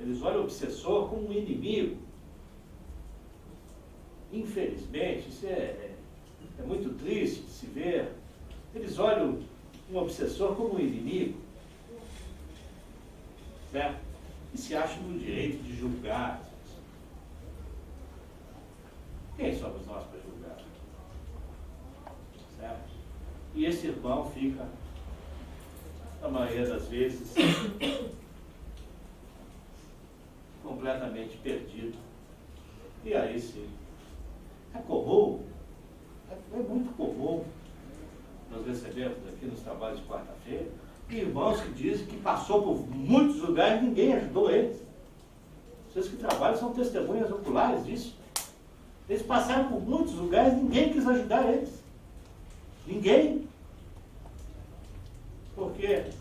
S1: Eles olham o obsessor como um inimigo. Infelizmente, isso é muito triste de se ver. Eles olham um obsessor como um inimigo, certo? E se acham no direito de julgar. Quem somos nós para julgar? Certo? E esse irmão fica, na maioria das vezes, completamente perdido. E aí sim, é comum, é muito comum, nós recebemos aqui nos trabalhos de quarta-feira, irmãos que dizem que passou por muitos lugares e ninguém ajudou eles. Vocês que trabalham são testemunhas oculares disso. Eles passaram por muitos lugares e ninguém quis ajudar eles. Ninguém. Por quê?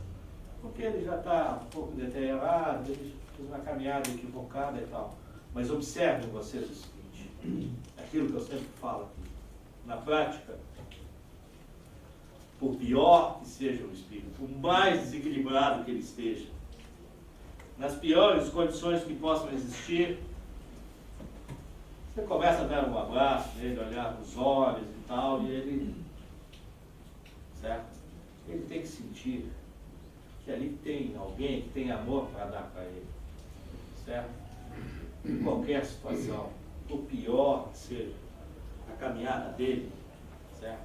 S1: Porque ele já está um pouco deteriorado, ele fez uma caminhada equivocada e tal. Mas observem vocês o seguinte, aquilo que eu sempre falo aqui. Na prática, por pior que seja o espírito, por mais desequilibrado que ele esteja, nas piores condições que possam existir, você começa a dar um abraço nele, olhar nos olhos e tal, e ele, certo? Ele tem que sentir que ali tem alguém que tem amor para dar para ele, certo? Em qualquer situação, por pior que seja a caminhada dele, certo?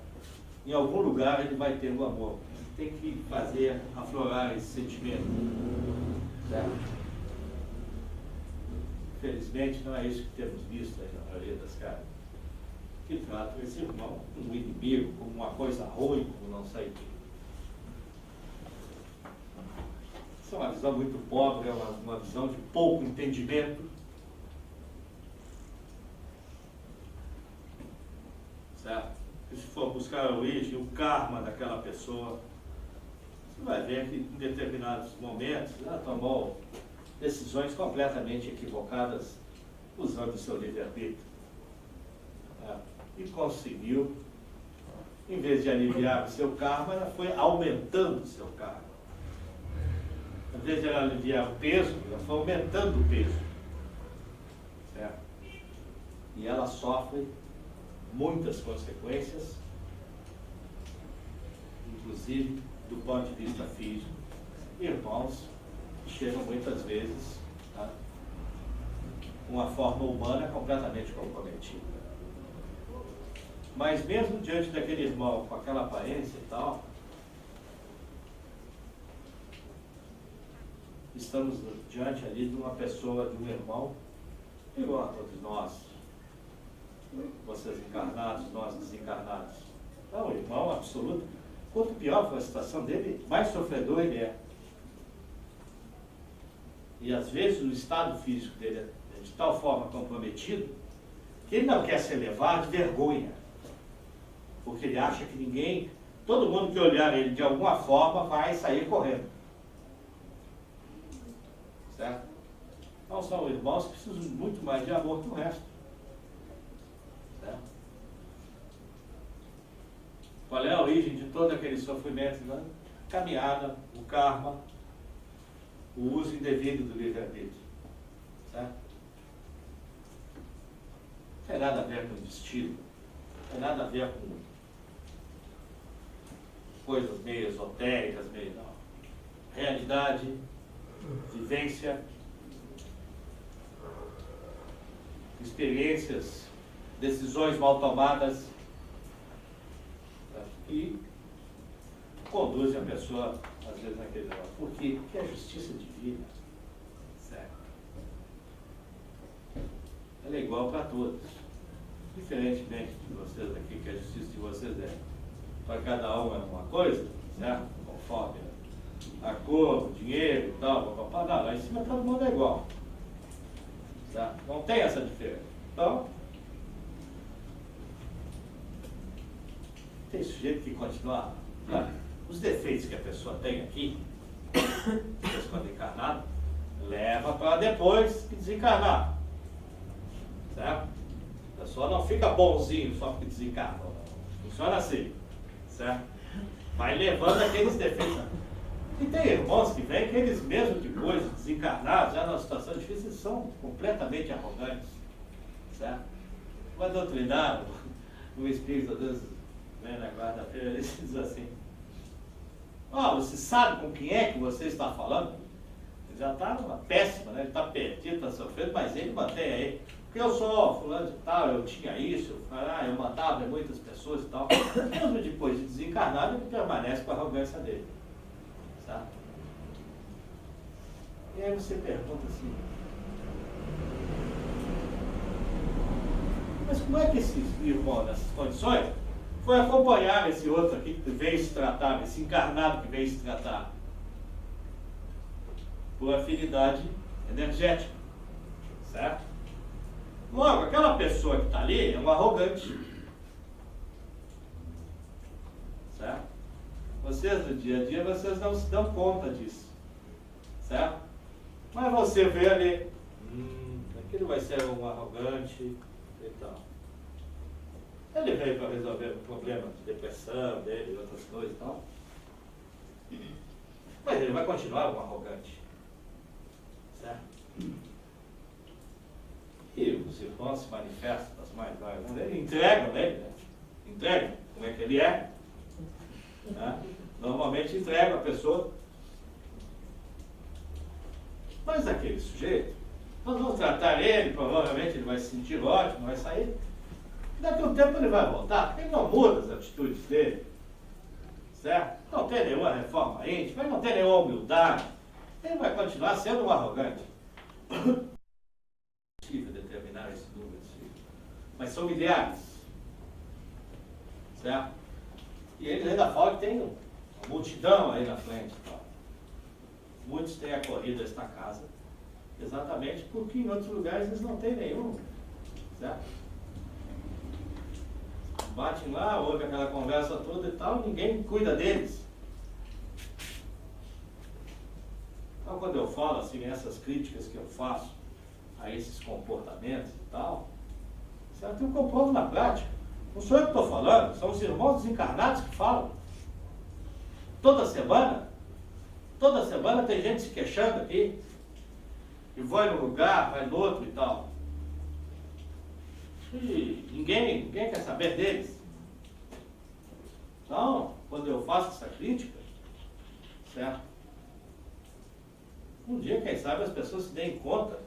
S1: Em algum lugar ele vai ter o amor. Tem que fazer aflorar esse sentimento, certo? Infelizmente não é isso que temos visto aí na maioria das casas, que tratam esse irmão como um inimigo, como uma coisa ruim, como não sei o que. Isso é uma visão muito pobre, é uma visão de pouco entendimento. Certo? E se for buscar a origem, o karma daquela pessoa, você vai ver que em determinados momentos ela tomou decisões completamente equivocadas usando o seu livre-arbítrio. E conseguiu, em vez de aliviar o seu karma, ela foi aumentando o seu karma. Em vez de ela aliviar o peso, ela foi aumentando o peso. Certo? E ela sofre muitas consequências, inclusive do ponto de vista físico. Irmãos que chegam muitas vezes com uma forma humana completamente comprometida. Mas mesmo diante daquele irmão com aquela aparência e tal, estamos diante ali de uma pessoa, de um irmão, igual a todos nós, vocês encarnados, nós desencarnados. Então, o irmão absoluto, quanto pior for a situação dele, mais sofredor ele é. E às vezes o estado físico dele é de tal forma comprometido que ele não quer se elevar de vergonha, porque ele acha que ninguém, todo mundo que olhar ele de alguma forma vai sair correndo. Certo? Então são irmãos que precisam muito mais de amor que o resto. Certo? Qual é a origem de todo aquele sofrimento? Né? Caminhada, o karma, o uso indevido do livre-arbítrio. Certo? Não tem nada a ver com destino, não tem nada a ver com coisas meio esotéricas, meio não. Realidade, vivência, experiências, decisões mal tomadas, e conduzem a pessoa, às vezes, naquele lugar. Por quê? Porque é justiça divina. Certo? Ela é igual para todos. Diferentemente de vocês aqui, que a justiça de vocês é para cada um é uma coisa, certo? Conforme a cor, o dinheiro e tal, papapá. Não, lá em cima todo mundo é igual. Certo? Não tem essa diferença. Então, tem sujeito que continua. Os defeitos que a pessoa tem aqui, depois quando encarnado, leva para depois que desencarnar. Certo? A pessoa não fica bonzinho só porque desencarna. Funciona assim. Certo? Vai levando aqueles defeitos. E tem irmãos que vêm que eles mesmo depois, desencarnados, já numa situação difícil, são completamente arrogantes. Certo? Mas doutrinado, o Espírito, às vezes, vem na quarta-feira, ele diz assim: você sabe com quem é que você está falando? Ele já está numa péssima, né? Ele está perdido, está sofrendo, mas ele mantém aí. Porque eu sou fulano de tal, eu tinha isso, eu matava muitas pessoas e tal. Mesmo depois de desencarnado, ele permanece com a arrogância dele. Sabe? E aí você pergunta assim: mas como é que esse irmão, nessas condições, foi acompanhar esse outro aqui que veio se tratar, esse encarnado que veio se tratar? Por afinidade energética. Certo? Logo, aquela pessoa que está ali é um arrogante. Certo? Vocês, no dia a dia, vocês não se dão conta disso. Certo? Mas você vê ali, aquele vai ser um arrogante e tal. Ele veio para resolver o problema de depressão dele e outras coisas e tal. Mas ele vai continuar um arrogante. Certo? E os irmãos se manifestam das mais várias maneiras, entregam ele, né? Entregam como é que ele é. Né? Normalmente entregam a pessoa. Mas aquele sujeito, Nós vamos tratar ele, provavelmente ele vai se sentir ótimo, vai sair. Daqui a um tempo ele vai voltar, porque ele não muda as atitudes dele. Certo? Não tem nenhuma reforma íntima, ele não tem nenhuma humildade. Ele vai continuar sendo um arrogante. É possível determinar esse número, mas são milhares. Certo? E eles ainda falam que tem uma multidão aí na frente. Tá? Muitos têm acorrido a esta casa, exatamente porque em outros lugares eles não têm nenhum. Certo? Batem lá, ouve aquela conversa toda e tal, ninguém cuida deles. Então, quando eu falo assim, essas críticas que eu faço a esses comportamentos e tal, certo? Eu comprovo na prática. Não sou eu que estou falando, são os irmãos desencarnados que falam. Toda semana tem gente se queixando aqui, e vai num lugar, vai no outro e tal. E ninguém quer saber deles. Então, quando eu faço essa crítica, certo? Um dia, quem sabe, as pessoas se deem conta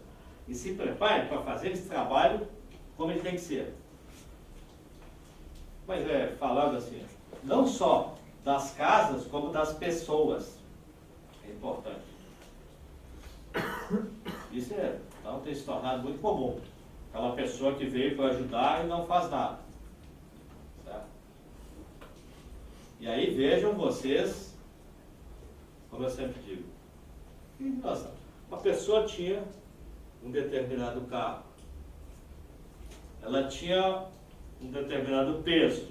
S1: e se preparem para fazer esse trabalho como ele tem que ser. Mas falando assim, não só das casas, como das pessoas. É importante. Isso então, tem se tornado muito comum. Aquela pessoa que veio para ajudar e não faz nada. Certo? E aí vejam vocês, como eu sempre digo, nossa, uma pessoa tinha um determinado carro, ela tinha um determinado peso.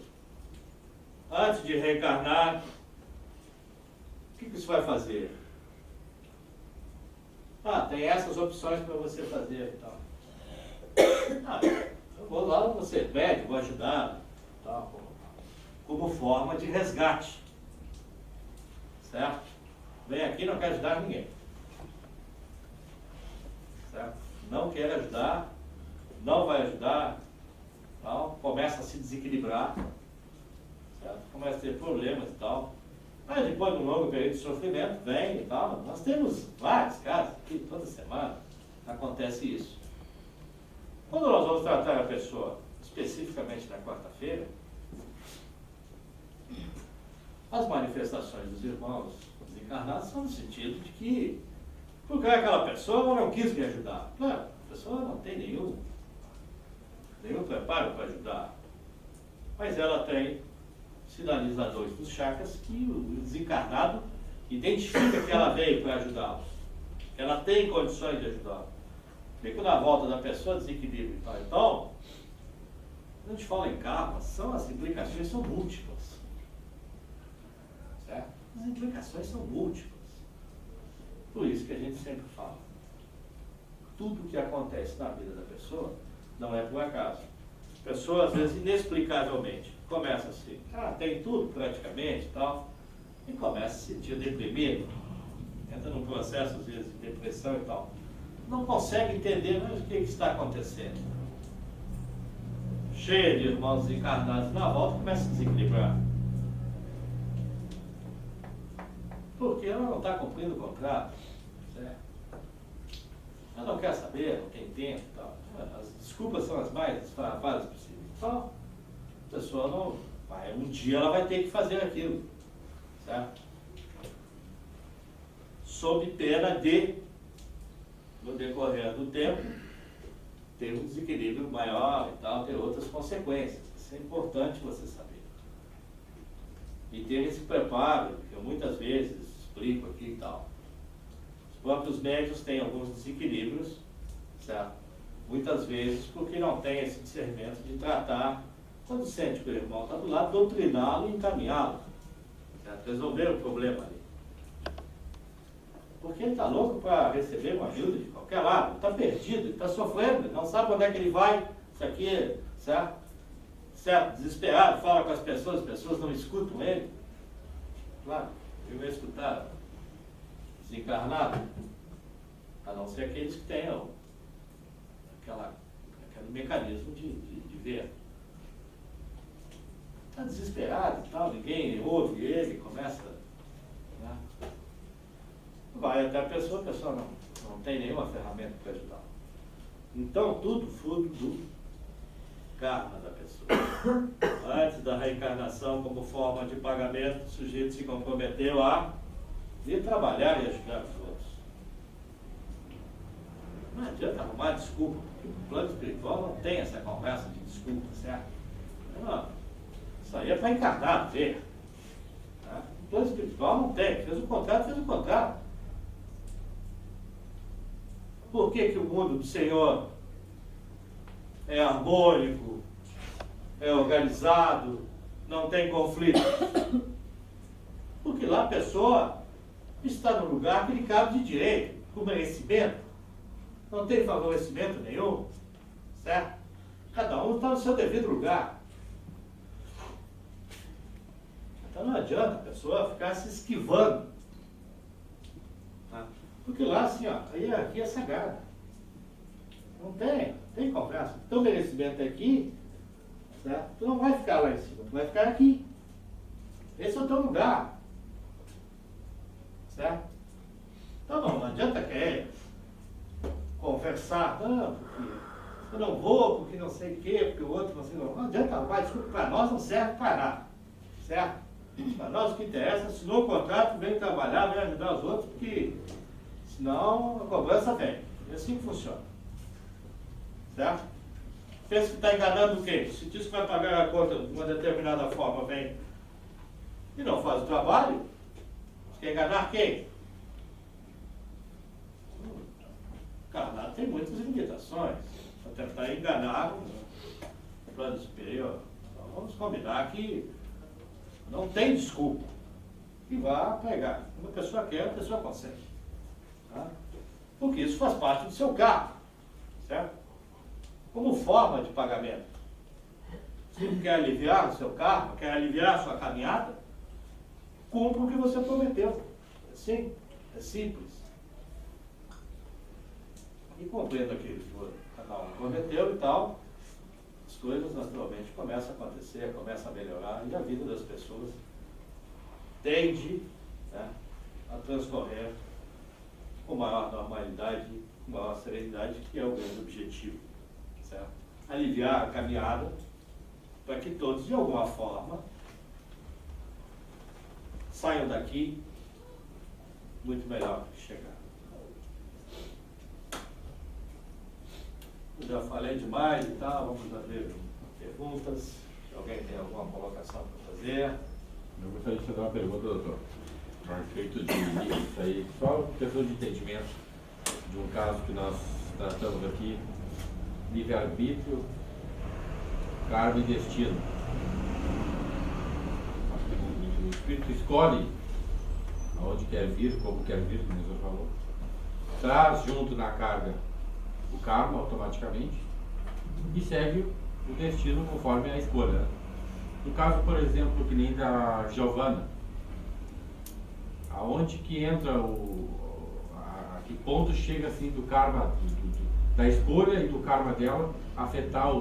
S1: Antes de reencarnar, o que isso vai fazer? Tem essas opções para você fazer e tal. Eu vou lá, você pede, vou ajudar, tá, como forma de resgate. Certo? Vem aqui, não quer ajudar ninguém. Certo? Não quer ajudar, não vai ajudar, tal, começa a se desequilibrar, certo? Começa a ter problemas e tal. Mas depois de um longo período de sofrimento, vem e tal. Nós temos vários casos aqui, toda semana acontece isso. Quando nós vamos tratar a pessoa, especificamente na quarta-feira, as manifestações dos irmãos desencarnados são no sentido de que, porque aquela pessoa não quis me ajudar. Claro, a pessoa não tem nenhum preparo para ajudar. Mas ela tem sinalizadores dos chakras que o desencarnado identifica que ela veio para ajudá-los. Que ela tem condições de ajudá-los. Fica na volta da pessoa, desequilíbrio e tal. Então, quando a gente fala em karma, as implicações são múltiplas. Certo? As implicações são múltiplas. Por isso que a gente sempre fala. Tudo que acontece na vida da pessoa não é por acaso. A pessoa, às vezes, inexplicavelmente, começa assim, tem tudo praticamente e tal, e começa a se sentir deprimido, entra num processo, às vezes, de depressão e tal. Não consegue entender mais o que está acontecendo. Cheia de irmãos desencarnados na volta, começa a desequilibrar. Porque ela não está cumprindo o contrato, certo? Ela não quer saber, não tem tempo e tal. As desculpas são as mais desfarrapadas possíveis. Então, a pessoa não vai, um dia ela vai ter que fazer aquilo, certo? Sob pena de, no decorrer do tempo, ter um desequilíbrio maior e tal, ter outras consequências. Isso é importante você saber. E ter esse preparo, que eu muitas vezes explico aqui e tal. Os próprios médicos têm alguns desequilíbrios, certo? Muitas vezes porque não tem esse discernimento de tratar, quando sente que o irmão está do lado, doutriná-lo e encaminhá-lo, certo? Resolver o problema ali. Porque ele está louco para receber uma ajuda de qualquer lado, está perdido, está sofrendo, não sabe onde é que ele vai, isso aqui, certo? Certo? Desesperado, fala com as pessoas não escutam ele. Claro, ele vai escutar desencarnado, a não ser aqueles que tenham aquele mecanismo de ver. Está desesperado e tal, ninguém ouve ele, começa, né? Vai até a pessoa não tem nenhuma ferramenta para ajudar. Então, tudo fruto do karma da pessoa. Antes da reencarnação, como forma de pagamento, o sujeito se comprometeu a ir trabalhar e ajudar os outros. Não adianta arrumar desculpa, porque o plano espiritual não tem essa conversa de desculpa, certo? Não, isso aí é para encarnar, ver. Tá? O plano espiritual não tem, fez o contrato, fez o contrato. Por que que o mundo do Senhor é harmônico, é organizado, não tem conflito? Porque lá a pessoa está no lugar que lhe cabe de direito, com merecimento. Não tem favorecimento nenhum, certo? Cada um está no seu devido lugar. Então não adianta a pessoa ficar se esquivando. Tá? Porque lá, assim, ó, a hierarquia é sagrada. Não tem conversa. Teu merecimento é aqui, certo? Tu não vai ficar lá em cima, tu vai ficar aqui. Esse é o teu lugar. Certo? Então não adianta querer conversar, não, porque eu não vou, porque não sei o quê, porque o outro não sei o quê. Não adianta, vai, desculpa, para nós não serve para nada. Certo? Para nós o que interessa, assinou o contrato, vem trabalhar, vem ajudar os outros, porque senão a cobrança vem. É assim que funciona. Certo? Pensa que está enganando quem? Se diz que vai pagar a conta de uma determinada forma, vem e não faz o trabalho, você quer enganar quem? Enganar tem muitas limitações. Para tentar enganar o plano superior. Então vamos combinar que não tem desculpa. E vá pegar. Uma pessoa quer, a pessoa consegue. Tá? Porque isso faz parte do seu cargo. Certo? Como forma de pagamento. Se quer aliviar o seu karma, quer aliviar a sua caminhada, cumpra o que você prometeu. Assim, é simples. E cumprindo aquilo que cada um prometeu e tal, as coisas naturalmente começam a acontecer, começam a melhorar e a vida das pessoas tende, né, a transcorrer com maior normalidade, com maior serenidade, que é o grande objetivo. Certo? Aliviar a caminhada para que todos, de alguma forma, saiam daqui muito melhor do que chegaram. Eu já falei demais e tal, vamos abrir perguntas. Se alguém tem alguma colocação para fazer.
S4: Eu gostaria de fazer uma pergunta, doutor. A respeito de isso aí, só questão de entendimento de um caso que nós tratamos aqui. Livre-arbítrio, karma e destino. O espírito escolhe aonde quer vir, como quer vir, como o senhor falou. Traz junto na carga o karma automaticamente e segue o destino conforme a escolha. Né? No caso, por exemplo, que nem da Giovana, aonde que entra a que ponto chega assim do karma da escolha e do karma dela afetar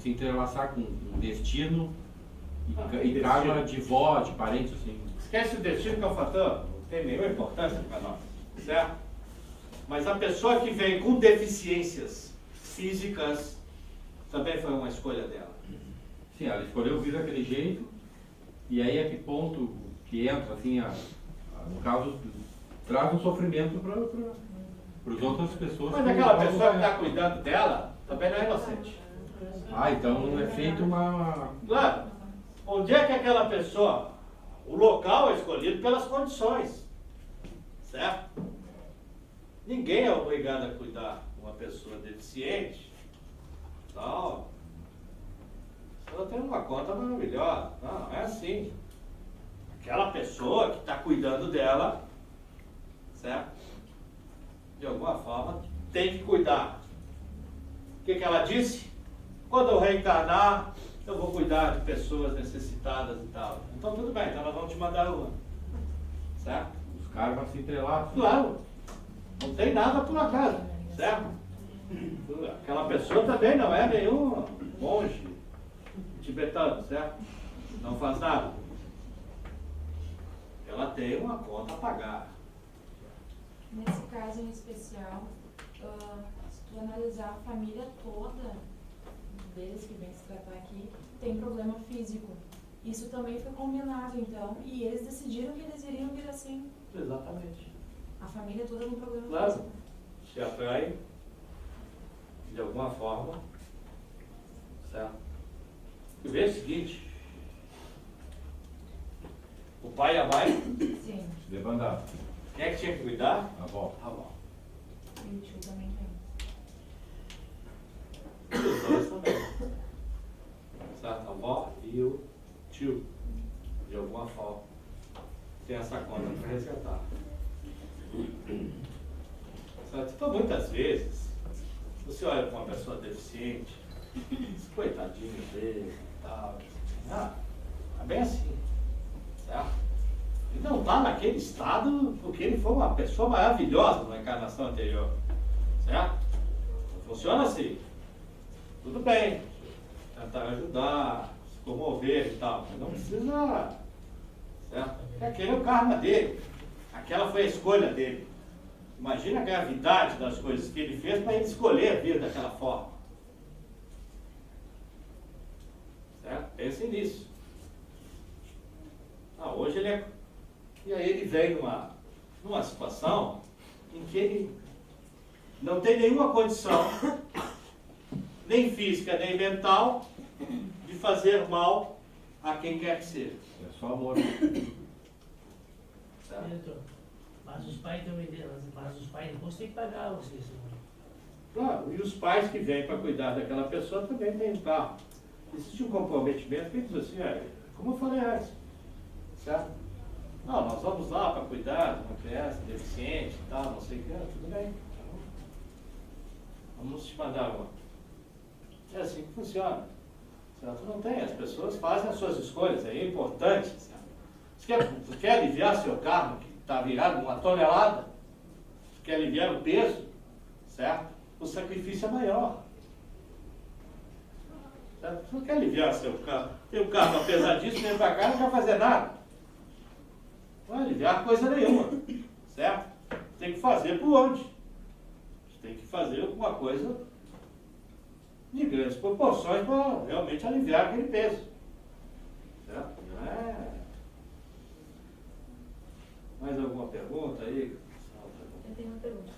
S4: se entrelaçar com o destino e karma de vó, de parente, assim.
S1: Esquece o destino que é um fator, não tem nenhuma importância para nós, certo? Mas a pessoa que vem com deficiências físicas também foi uma escolha dela.
S4: Sim, ela escolheu vir daquele jeito e aí a que ponto que entra, assim, no caso, traz um sofrimento para as outras pessoas.
S1: Mas aquela pessoa que está cuidando dela também não é inocente.
S4: Ah, então é feito uma...
S1: Claro. Onde é que aquela pessoa, o local é escolhido pelas condições, certo? Ninguém é obrigado a cuidar de uma pessoa deficiente. Não. Ela tem uma conta maravilhosa. Não é assim. Aquela pessoa que está cuidando dela, certo? De alguma forma, tem que cuidar. O que ela disse? Quando eu reencarnar, eu vou cuidar de pessoas necessitadas e tal. Então tudo bem, então nós vamos te mandar uma. Certo?
S4: Os karmas se entrelaçam.
S1: Claro. Não tem nada por acaso, certo? Aquela pessoa também não é nenhum monge tibetano, certo? Não faz nada. Ela tem uma conta a pagar.
S3: Nesse caso em especial, se
S5: tu analisar a família toda deles que vem se tratar aqui, tem problema físico. Isso também foi combinado, então, e eles decidiram que eles iriam vir assim.
S1: Exatamente.
S5: A família toda com problema
S1: Claro.
S5: físico.
S1: Se atrai de alguma forma, certo? E veja o seguinte, o pai e a mãe,
S5: Sim.
S4: Se levantar.
S1: quem é que tinha que cuidar?
S4: A avó.
S1: A avó.
S5: E o tio também tem.
S1: Os dois também. Certo? A avó e o tio, de alguma forma, tem essa conta para resgatar. Certo? Então, muitas vezes, você olha para uma pessoa deficiente, diz, coitadinho dele e tal, tá bem assim, certo? Ele não está naquele estado porque ele foi uma pessoa maravilhosa na encarnação anterior, certo? Não funciona assim. Tudo bem, tentar ajudar, se comover e tal, mas não precisa, certo? Porque aquele é o karma dele, aquela foi a escolha dele. Imagina a gravidade das coisas que ele fez para ele escolher vir daquela forma. Certo? Pense nisso. Hoje ele é... E aí ele vem numa situação em que ele não tem nenhuma condição, nem física, nem mental, de fazer mal a quem quer que seja.
S4: É só amor.
S1: Certo?
S6: Mas os pais também, mas os pais depois têm que pagar vocês.
S1: Claro, e os pais que vêm para cuidar daquela pessoa também têm um carro. Existe um comprometimento que diz assim, como eu falei antes, certo? Não, nós vamos lá para cuidar de uma criança deficiente e tal, não sei o que, tudo bem. Vamos te mandar uma. É assim que funciona. Certo? Não tem, as pessoas fazem as suas escolhas, é importante. Certo? Você quer aliviar seu karma, que está virado numa tonelada? Você quer aliviar o peso? Certo? O sacrifício é maior. Certo? Você não quer aliviar seu karma. Tem um karma pesadíssimo, vem para cá e não quer fazer nada. Não vai aliviar coisa nenhuma. Certo? Tem que fazer por onde? Você tem que fazer alguma coisa de grandes proporções para realmente aliviar aquele peso. Certo? Não é... Mais alguma pergunta aí?
S7: Eu tenho uma pergunta.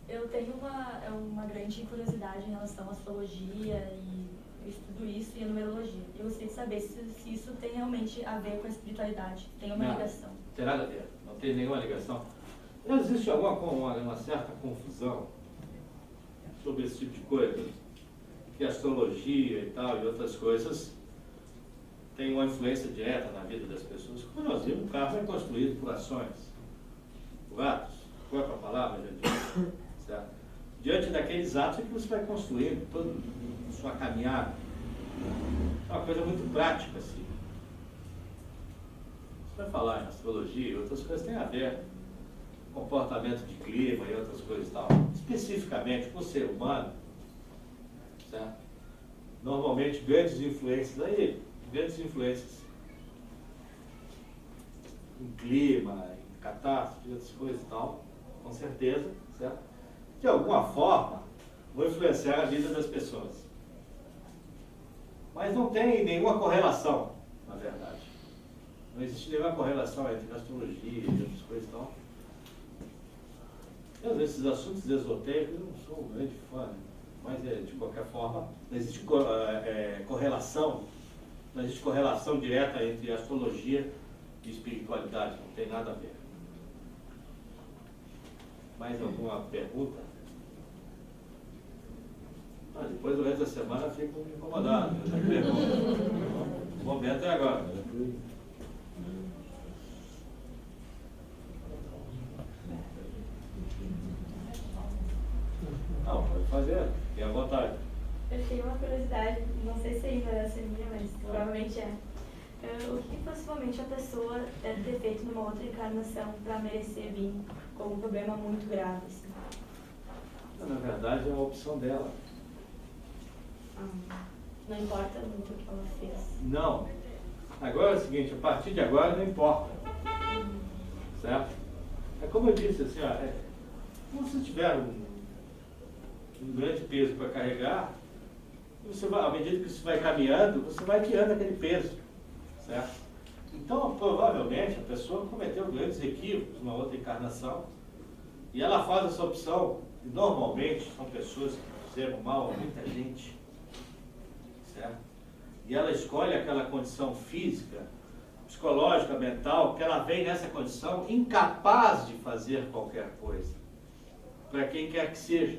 S7: Eu tenho uma grande curiosidade em relação à astrologia e eu estudo isso e a numerologia. Eu gostaria de saber se isso tem realmente a ver com a espiritualidade. Tem uma ligação?
S1: Não tem nada a ver. Não tem nenhuma ligação. Existe uma certa confusão sobre esse tipo de coisa. Que a astrologia e tal e outras coisas tem uma influência direta na vida das pessoas. Como nós vimos, o karma é construído por ações, por atos. Qual é a palavra, gente? Certo? Diante daqueles atos é que você vai construindo toda a sua caminhada. É uma coisa muito prática, assim. Você vai falar em astrologia e outras coisas têm a ver com comportamento de clima e outras coisas e tal. Especificamente com o ser humano, certo? Normalmente grandes influências em clima, em catástrofe, outras coisas e tal, com certeza, certo? De alguma forma, vão influenciar a vida das pessoas. Mas não tem nenhuma correlação, na verdade. Não existe nenhuma correlação entre astrologia e outras coisas e tal. Eu, esses assuntos esotéricos, eu não sou um grande fã, né? Mas, de qualquer forma, não existe correlação direta entre astrologia e espiritualidade, não tem nada a ver. Mais alguma pergunta? Depois, durante a semana, fico incomodado. O momento é agora. Não, pode fazer, fique à vontade.
S7: Eu tenho uma curiosidade, não sei se ainda é minha, mas provavelmente é. O que possivelmente a pessoa deve ter feito numa outra encarnação para merecer vir com um problema muito grave? Assim?
S1: Na verdade, é uma opção dela.
S7: Não importa muito o que ela fez.
S1: Não. Agora é o seguinte, a partir de agora não importa. Certo? É como eu disse, assim, como se tiver um grande peso para carregar, você vai, à medida que você vai caminhando, você vai tirando aquele peso, certo? Então, provavelmente, a pessoa cometeu grandes equívocos numa outra encarnação, e ela faz essa opção, e normalmente são pessoas que fizeram mal a muita gente, certo? E ela escolhe aquela condição física, psicológica, mental, que ela vem nessa condição incapaz de fazer qualquer coisa, para quem quer que seja,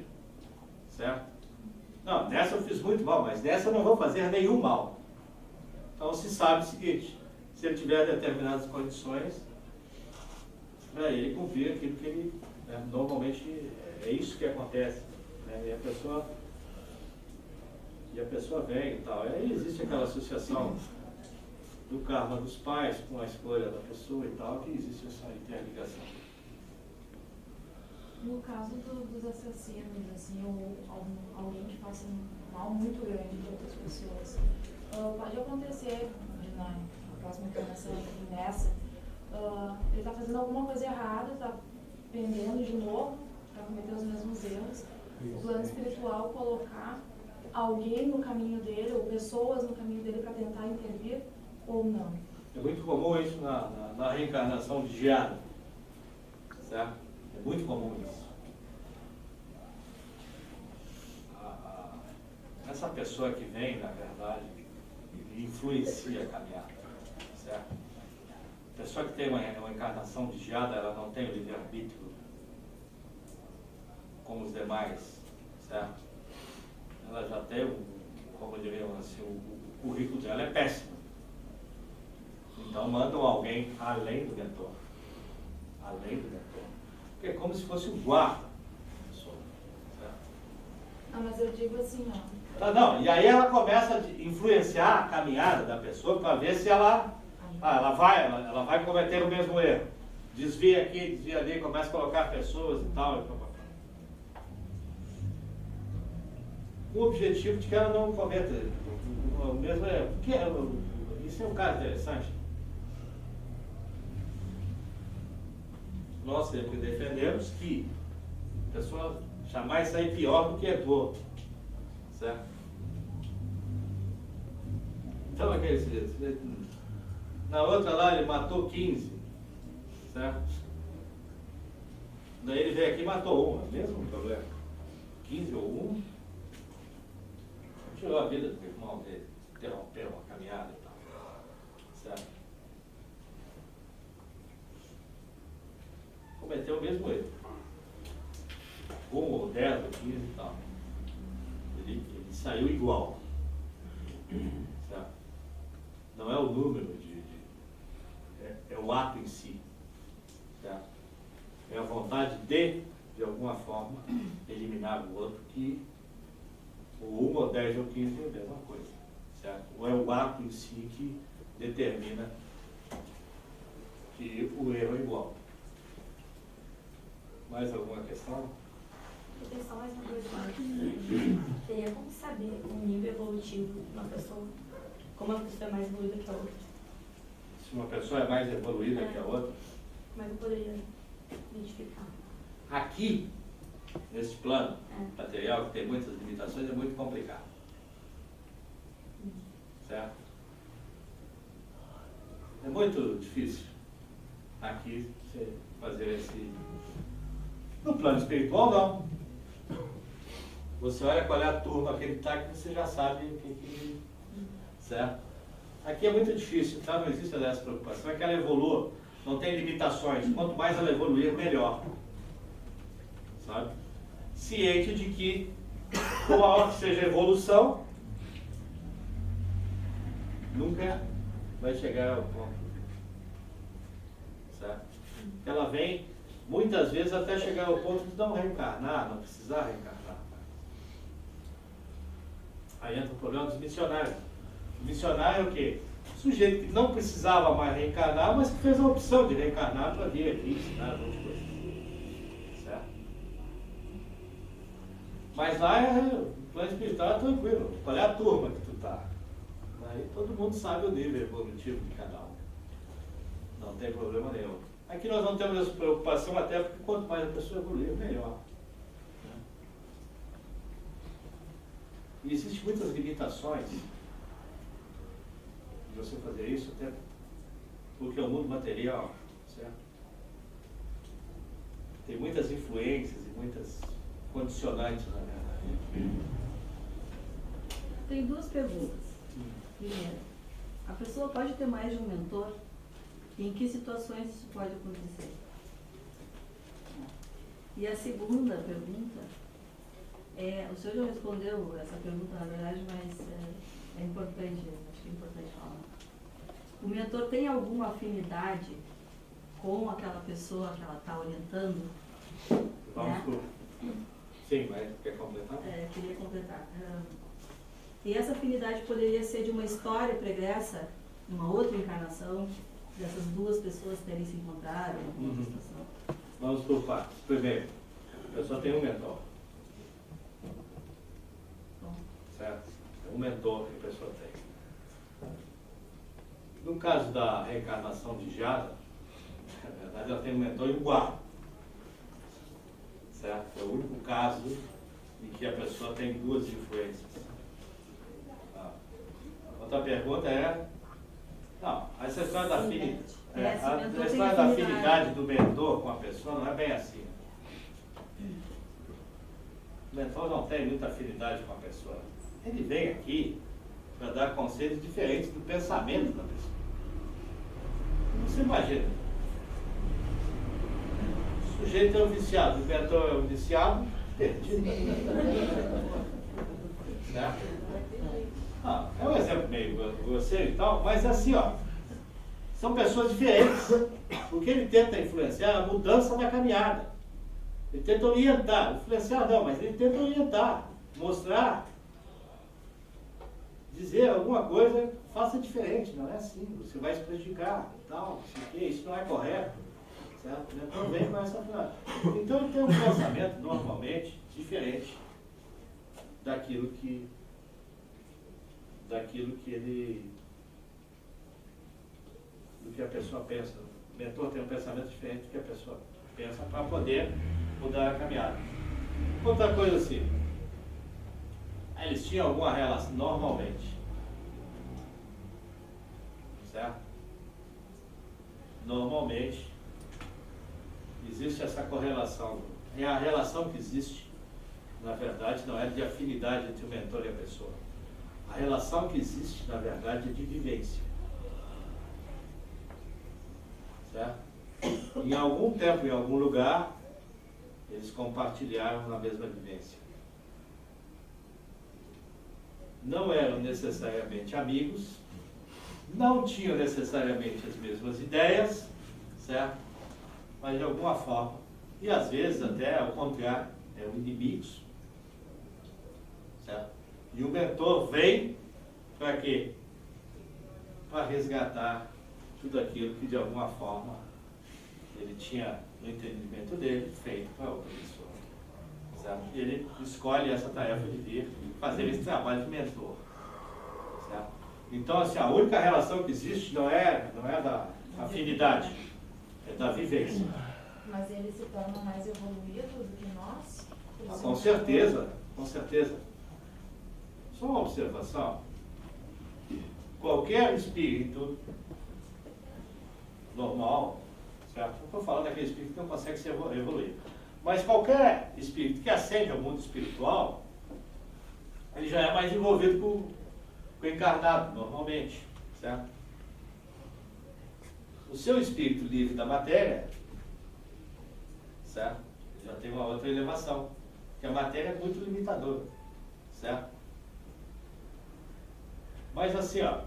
S1: certo? Não, nessa eu fiz muito mal, mas nessa eu não vou fazer nenhum mal. Então se sabe o seguinte, se ele tiver determinadas condições, para ele cumprir aquilo que ele, né, normalmente é isso que acontece, né? E a pessoa vem e tal. Aí existe aquela associação do karma dos pais com a escolha da pessoa e tal, que existe essa interligação.
S5: No caso dos assassinos, assim, ou alguém que faça um mal muito grande para outras pessoas, pode acontecer na próxima encarnação, nessa, ele está fazendo alguma coisa errada, está pendendo de novo para cometer os mesmos erros. O plano espiritual colocar alguém no caminho dele, ou pessoas no caminho dele para tentar intervir, ou não.
S1: É muito comum isso na reencarnação de Giada, certo? É muito comum isso. Essa pessoa que vem, na verdade, influencia a caminhada, certo? A pessoa que tem uma encarnação de Giada, ela não tem o livre-arbítrio como os demais, certo? Ela já tem, como diríamos assim, o currículo dela é péssimo. Então mandam alguém além do mentor. Além do mentor. Porque é como se fosse o guarda da pessoa, certo?
S5: Ah, mas eu digo assim, ó.
S1: Tá, não, e aí ela começa a influenciar a caminhada da pessoa para ver se ela vai cometer o mesmo erro. Desvia aqui, desvia ali, começa a colocar pessoas e tal. Com o objetivo de que ela não cometa o mesmo erro. Isso é um caso interessante. Nós sempre defendemos que a pessoa jamais sai pior do que é do outro. Certo? Então, na outra lá ele matou 15. Certo? Daí ele veio aqui e matou um, mesmo problema. 15 ou 1. Tirou a vida do irmão dele, interrompeu uma caminhada e tal. Certo? Cometeu o mesmo erro. 1 ou 10 ou 15 e tal. Ele saiu igual. Certo? Não é o número é o ato em si. Certo? É a vontade de alguma forma, eliminar o outro, que o 1 ou 10 ou 15 é a mesma coisa. Certo? Ou é o ato em si que determina que o erro é igual. Mais alguma questão?
S7: Eu tenho só mais uma coisa. Teria como saber o nível evolutivo de uma pessoa? Como uma pessoa é mais evoluída que a outra?
S1: Se uma pessoa é mais evoluída que a outra?
S7: Como é que eu poderia identificar?
S1: Aqui, nesse plano material, que tem muitas limitações, é muito complicado. Certo? É muito difícil aqui você fazer esse... No plano espiritual, não. Você olha qual é a turma que ele está, que você já sabe o que... Certo? Aqui é muito difícil, tá? Não existe essa preocupação, é que ela evolua, não tem limitações. Quanto mais ela evoluir, melhor. Sabe? Ciente de que, por maior que seja a evolução, nunca vai chegar ao ponto. Certo? Ela vem, muitas vezes, até chegar ao ponto de não reencarnar, não precisar reencarnar. Aí entra o problema dos missionários. O missionário é o quê? O sujeito que não precisava mais reencarnar, mas que fez a opção de reencarnar para vir aqui ensinar outras coisas. Certo? Mas lá o plano espiritual é tranquilo. Qual é a turma que tu tá? Aí todo mundo sabe o nível evolutivo de cada um. Não tem problema nenhum. Aqui nós não temos essa preocupação, até porque quanto mais a pessoa evoluir, melhor. E existem muitas limitações de você fazer isso, até porque o mundo material, certo? Tem muitas influências e muitas condicionantes, na verdade.
S3: Tem duas perguntas. Primeiro, a pessoa pode ter mais de um mentor? E em que situações isso pode acontecer? E a segunda pergunta, o senhor já respondeu essa pergunta, na verdade, mas é importante, acho que é importante falar. O mentor tem alguma afinidade com aquela pessoa que ela está orientando?
S1: Vamos por... Sim, mas quer completar?
S3: Queria completar. E essa afinidade poderia ser de uma história pregressa, uma outra encarnação, dessas duas pessoas terem se encontrado em alguma situação?
S1: Vamos por partes. Primeiro, a pessoa tem um mentor.
S3: Bom.
S1: Certo? É um mentor que a pessoa tem. No caso da reencarnação de Jada, na verdade ela tem um mentor igual. Certo? É o único caso em que a pessoa tem duas influências. Outra pergunta é... Não, essa história da afinidade. A história da afinidade do mentor com a pessoa não é bem assim. O mentor não tem muita afinidade com a pessoa. Ele vem aqui para dar conselhos diferentes do pensamento da pessoa. Você imagina. O sujeito é um viciado, o mentor é um viciado, perdido. Certo? É um exemplo meio grosseiro e tal, mas assim, ó, são pessoas diferentes. O que ele tenta influenciar é a mudança da caminhada. Ele tenta orientar, influenciar não, mas ele tenta orientar, mostrar, dizer alguma coisa, faça diferente, não é assim, você vai se prejudicar e tal, isso não é correto, certo? Então vem com essa frase. Então ele tem um pensamento normalmente diferente daquilo que a pessoa pensa. O mentor tem um pensamento diferente do que a pessoa pensa para poder mudar a caminhada. Outra coisa assim, eles tinham alguma relação normalmente, certo? Normalmente existe essa correlação. E a relação que existe, na verdade, não é de afinidade entre o mentor e a pessoa. A relação que existe, na verdade, é de vivência. Certo? Em algum tempo, em algum lugar, eles compartilharam na mesma vivência. Não eram necessariamente amigos, não tinham necessariamente as mesmas ideias, certo? Mas de alguma forma, e às vezes até ao contrário, eram inimigos, certo? E o mentor vem para quê? Para resgatar tudo aquilo que de alguma forma ele tinha, no entendimento dele, feito para outra pessoa. Certo? E ele escolhe essa tarefa de vir fazer esse trabalho de mentor. Certo? Então, assim, a única relação que existe não é da afinidade, é da vivência.
S5: Mas eles se tornam mais evoluídos do que nós?
S1: Com certeza, com certeza. Só uma observação. Qualquer espírito normal, certo? Não estou falando daquele espírito que não consegue se evoluir. Mas qualquer espírito que ascende ao mundo espiritual, ele já é mais envolvido com o encarnado, normalmente, certo? O seu espírito livre da matéria, certo? Já tem uma outra elevação, porque a matéria é muito limitadora, certo? Mas assim, ó,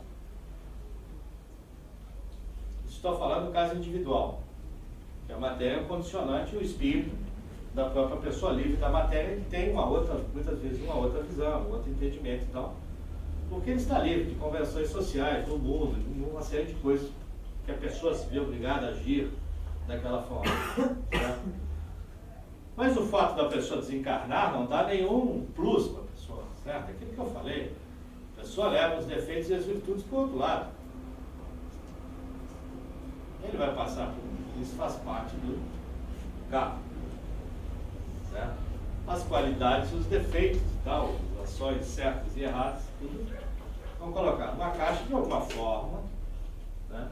S1: estou falando do caso individual, que a matéria é um condicionante, o espírito da própria pessoa livre da matéria, que tem uma outra, muitas vezes uma outra visão, um outro entendimento e tal, porque ele está livre de convenções sociais, do mundo, de uma série de coisas que a pessoa se vê obrigada a agir daquela forma, certo? Mas o fato da pessoa desencarnar não dá nenhum plus para a pessoa, certo? Aquilo que eu falei, a pessoa leva os defeitos e as virtudes para o outro lado. Ele vai passar por isso, faz parte do carro, certo? As qualidades e os defeitos e tal, as posições certas e erradas, tudo, vamos colocar numa caixa de alguma forma, né?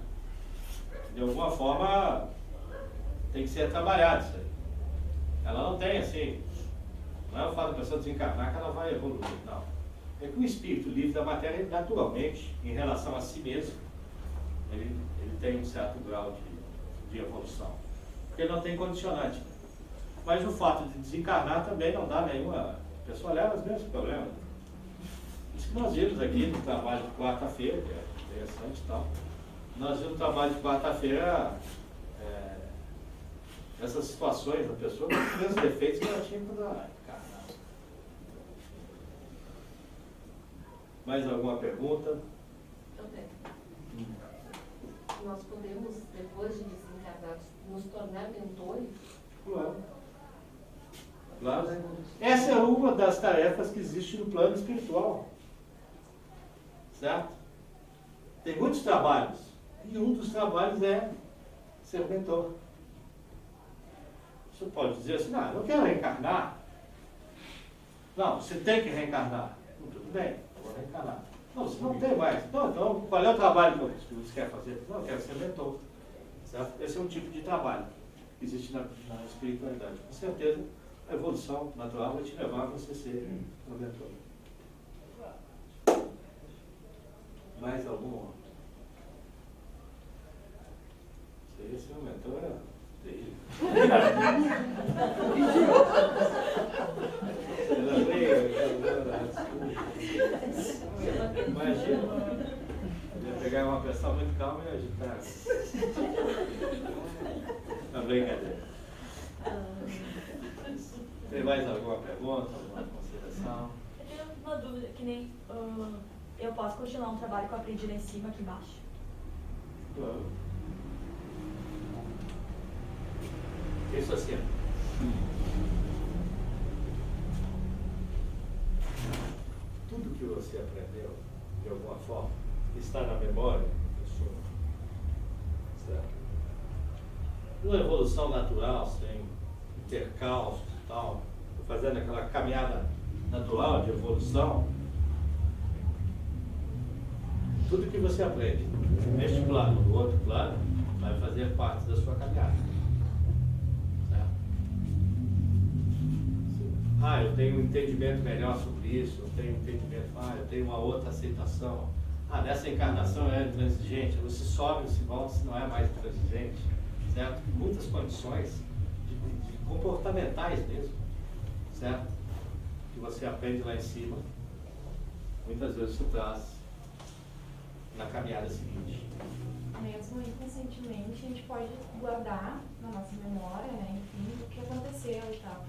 S1: De alguma forma tem que ser trabalhado isso aí. Ela não tem assim, não é o fato da pessoa desencarnar que ela vai evoluir, não. É que o espírito livre da matéria, naturalmente, em relação a si mesmo, ele tem um certo grau de evolução. Porque ele não tem condicionante. Mas o fato de desencarnar também não dá nenhuma. A pessoa leva os mesmos problemas. Isso que nós vimos aqui no trabalho de quarta-feira, que é interessante e tal. Nós vimos no trabalho de quarta-feira essas situações da pessoa com os mesmos defeitos que ela tinha quando ela encarnava. Mais alguma pergunta?
S8: Eu tenho. Nós podemos, depois de desencarnados, nos tornar mentores?
S1: Claro. Claro. Essa é uma das tarefas que existe no plano espiritual. Certo? Tem muitos trabalhos. E um dos trabalhos é ser mentor. Você pode dizer assim, não, eu quero reencarnar. Não, você tem que reencarnar. Tudo bem, eu vou reencarnar. Não, você não tem mais. Então, qual é o trabalho que você quer fazer? Não, eu quero ser mentor. Certo? Esse é um tipo de trabalho que existe na espiritualidade. Com certeza, a evolução natural vai te levar a você ser um mentor. Mais algum? Se esse é um mentor, é terrível. Imagina, eu ia pegar uma pessoa muito calma e agitar. Uma brincadeira. Tem mais alguma pergunta, alguma consideração?
S7: Eu tenho uma dúvida, que nem eu posso continuar um trabalho que eu aprendi lá em cima, aqui embaixo?
S1: Claro. Isso assim. Tudo que você aprendeu, de alguma forma, está na memória da pessoa. Certo? Uma evolução natural, sem intercalços e tal, fazendo aquela caminhada natural de evolução, tudo que você aprende neste plano, no outro plano, vai fazer parte da sua caminhada. Certo? Ah, eu tenho um entendimento melhor sobre isso, eu tenho um entendimento, eu tenho uma outra aceitação. Nessa encarnação eu era intransigente, você sobe, se volta, se não é mais intransigente. Certo? Muitas condições de comportamentais mesmo, certo? Que você aprende lá em cima, muitas vezes você traz na caminhada seguinte.
S5: Mesmo inconscientemente, a gente pode guardar na nossa memória, né, enfim, o que aconteceu e tal.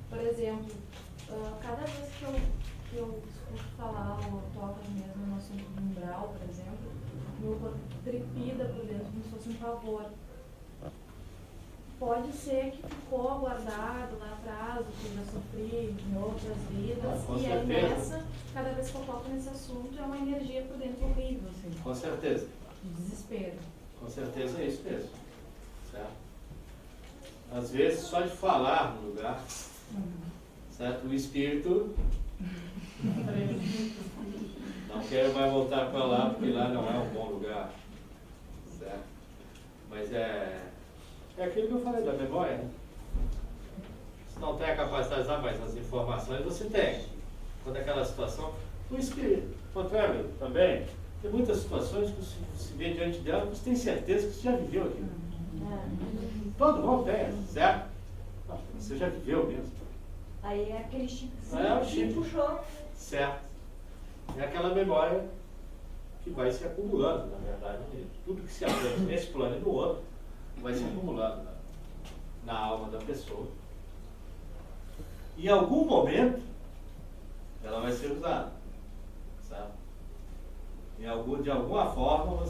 S5: Por exemplo, cada vez que eu escuto falar ou toco mesmo no assunto do umbral, por exemplo, meu corpo trepida por dentro como se fosse um pavor. Pode ser que ficou guardado lá atrás, o que eu já sofri em outras vidas, e aí nessa, cada vez que eu toco nesse assunto, é uma energia por dentro horrível, assim.
S1: Com certeza.
S5: De desespero.
S1: Com certeza é isso mesmo. Certo? Às vezes, só de falar no lugar, certo? O espírito não quer mais voltar para lá, porque lá não é um bom lugar. Certo? Mas é aquilo que eu falei da memória, né? Se não tem a capacidade de usar mais as informações, você tem. Quando aquela situação, o espírito, contrário também, tem muitas situações que você se vê diante dela, você tem certeza que você já viveu aquilo. Todo mundo tem, certo? Você já viveu mesmo.
S7: Aí é aquele chip
S1: o chip
S7: que puxou.
S1: Certo. É aquela memória que vai se acumulando, na verdade. Tudo que se aprende nesse plano e no outro vai se acumulando na alma da pessoa. E em algum momento ela vai ser usada. Sabe? De alguma forma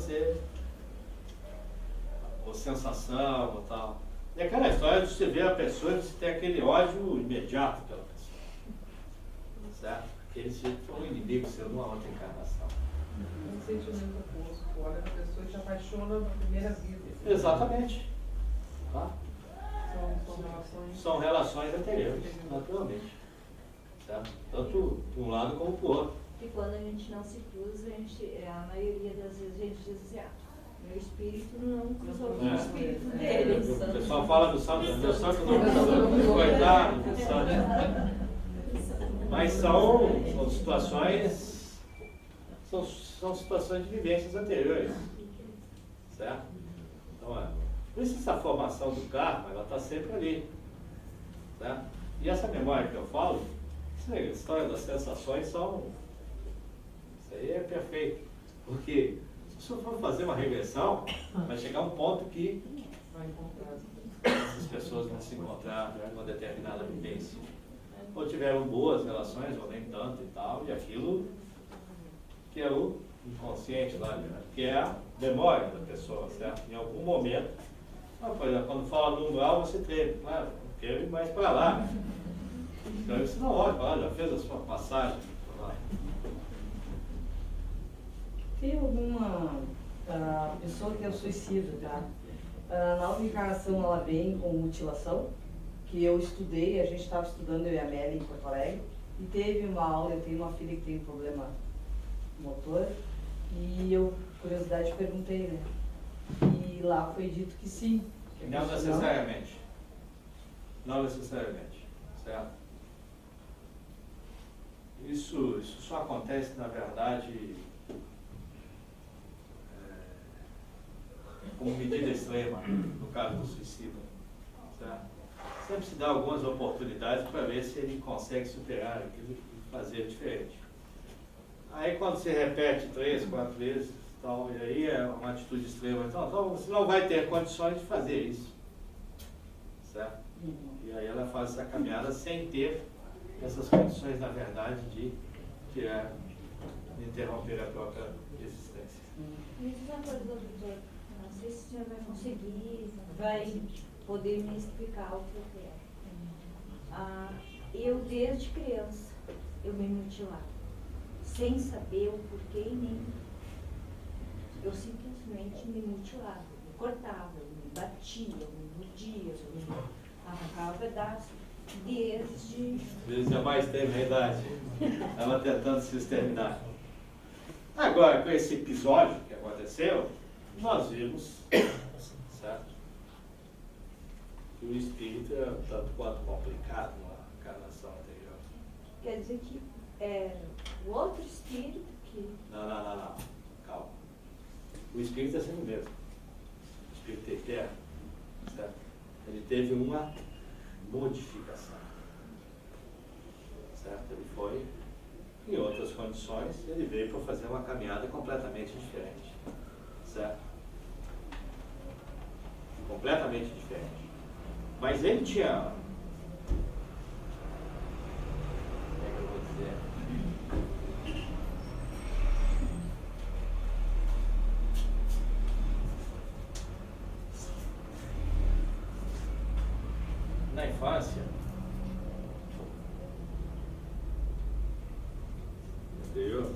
S1: ou sensação ou tal. E aquela história de você ver a pessoa e você ter aquele ódio imediato pela pessoa. Certo? Aquele foi um inimigo seu numa outra encarnação.
S9: Um sentimento oposto, olha a pessoa se apaixona na primeira vida.
S1: Exatamente. Tá?
S9: São relações.
S1: São relações anteriores, naturalmente. certo? Tanto para um lado como para o outro.
S3: E quando a gente não se cruza, a maioria das vezes a gente diz assim, meu espírito não cruzou com o espírito deles.
S1: O pessoal fala do santo, meu santo não cruzou, coitado do santo. Mas são situações, são situações de vivências anteriores, certo? Então, por isso essa formação do karma, ela está sempre ali, certo? E essa memória que eu falo, a história das sensações são, isso aí é perfeito, porque se você for fazer uma regressão, vai chegar um ponto que essas pessoas vão se encontrar numa determinada vivência. Ou tiveram boas relações, ou nem tanto e tal, e aquilo que é o inconsciente lá, né? Que é a memória da pessoa, certo? Em algum momento, por exemplo, quando fala do umbral, você treme, claro, não quero ir mais para lá, né? Então você não olha para lá, já fez a sua passagem para lá.
S10: Tem alguma pessoa que é suicida, tá? Na outra encarnação ela vem com mutilação, que eu estudei, a gente estava estudando, eu e a Amélia, em Porto Alegre, e teve uma aula, eu tenho uma filha que tem um problema motor, e eu, curiosidade, perguntei, né? E lá foi dito que sim. Que
S1: não necessariamente. Não necessariamente, certo? Isso só acontece, na verdade, como medida extrema, no caso do suicídio, certo? Sempre se dá algumas oportunidades para ver se ele consegue superar aquilo e fazer diferente. Aí quando se repete 3, 4 vezes, tal, e aí é uma atitude extrema, então você não vai ter condições de fazer isso, certo? E aí ela faz essa caminhada sem ter essas condições, na verdade, de tirar, de interromper a própria existência.
S3: Me diz uma coisa, doutor, não sei se o senhor vai conseguir, vai poder me explicar o que eu quero. Eu, desde criança, eu me mutilava, sem saber o porquê e nem. Eu simplesmente me mutilava, me cortava, eu me batia, eu me mordia, eu me arrancava pedaços,
S1: desde a mais tenra idade, ela tentando se exterminar. Agora, com esse episódio que aconteceu, nós vimos, certo? Que o espírito é tanto quanto complicado na encarnação anterior.
S3: Quer dizer que é o outro espírito que...
S1: Não. Calma. O espírito é sempre o mesmo. O espírito é eterno, certo? Ele teve uma modificação, certo? Ele foi, em outras condições, ele veio para fazer uma caminhada completamente diferente, certo? Completamente diferente. Mas ele tinha, como é que eu vou dizer? Na infância, eu